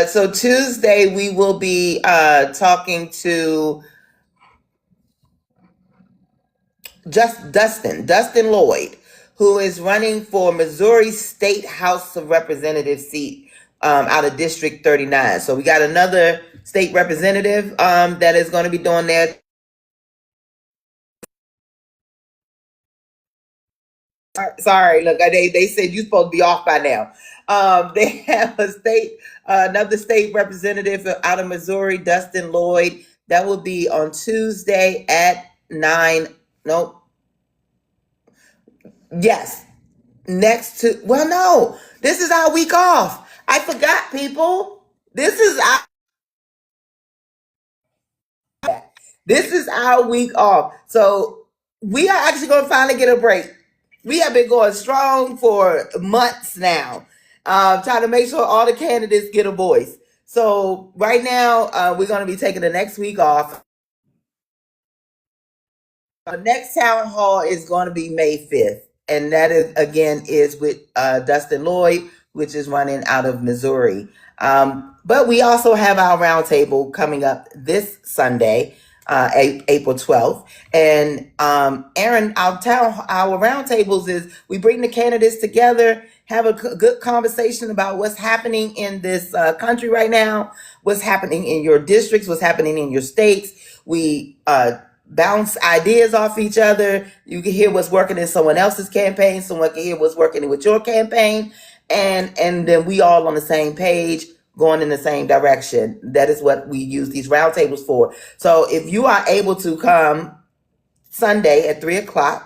So Tuesday we will be talking to Dustin Lloyd, who is running for Missouri State House of Representatives seat out of District 39. So we got another state representative that is going to be doing their. Sorry, look, they said you're supposed to be off by now. They have another state representative out of Missouri, Dustin Lloyd. That will be on Tuesday at 9. Nope. Yes. Next to, well, no, this is our week off. I forgot, people. This is our week off. So we are actually going to finally get a break. We have been going strong for months now, trying to make sure all the candidates get a voice. So right now, we're going to be taking the next week off. Our next town hall is going to be May 5th. And that is with Dustin Lloyd, which is running out of Missouri. But we also have our roundtable coming up this Sunday, April 12th. And Aaron, our roundtables is we bring the candidates together, have a good conversation about what's happening in this country right now, what's happening in your districts, what's happening in your states. We bounce ideas off each other. You can hear what's working in someone else's campaign. Someone can hear what's working with your campaign. And then we all on the same page, going in the same direction. That is what we use these roundtables for. So if you are able to come Sunday at 3:00,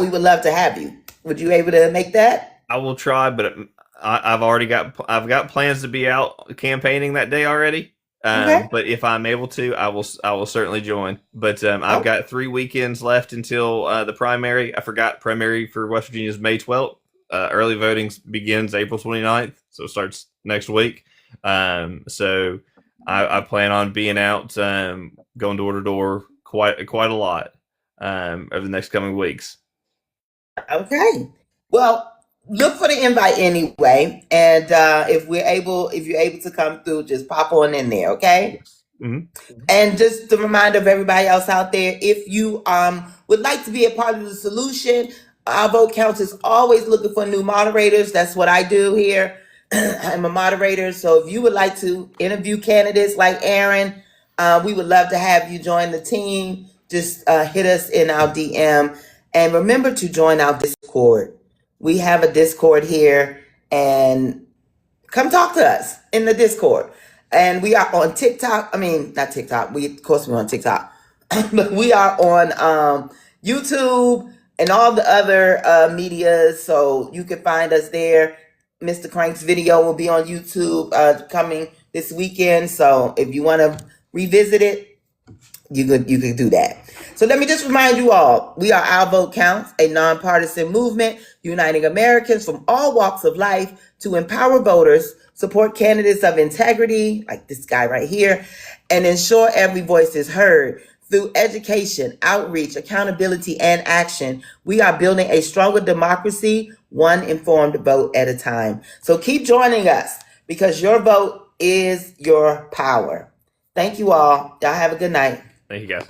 we would love to have you. Would you able to make that? I will try, but I've got plans to be out campaigning that day already. Okay. But if I'm able to, I will certainly join. But I've got 3 weekends left until the primary. I forgot primary for West Virginia is May 12th. Early voting begins April 29th, so it starts next week. So I plan on being out, going door to door quite a lot over the next coming weeks. Okay. Well, look for the invite anyway, and if you're able to come through, just pop on in there, okay? Mm-hmm. And just a reminder of everybody else out there, if you would like to be a part of the solution, our vote counts is always looking for new moderators. That's what I do here. I'm a moderator, so if you would like to interview candidates like Aaron, we would love to have you join the team. Just hit us in our DM, and remember to join our Discord. We have a Discord here, and come talk to us in the Discord. And we are on TikTok. I mean, not TikTok. Of course, we're on TikTok, but we are on YouTube and all the other medias. So you can find us there. Mr. Crank's video will be on YouTube coming this weekend. So if you want to revisit it, you could do that. So let me just remind you all, we are Our Vote Counts, a nonpartisan movement uniting Americans from all walks of life to empower voters, support candidates of integrity, like this guy right here, and ensure every voice is heard. Through education, outreach, accountability, and action, we are building a stronger democracy, one informed vote at a time. So keep joining us because your vote is your power. Thank you all. Y'all have a good night. Thank you guys.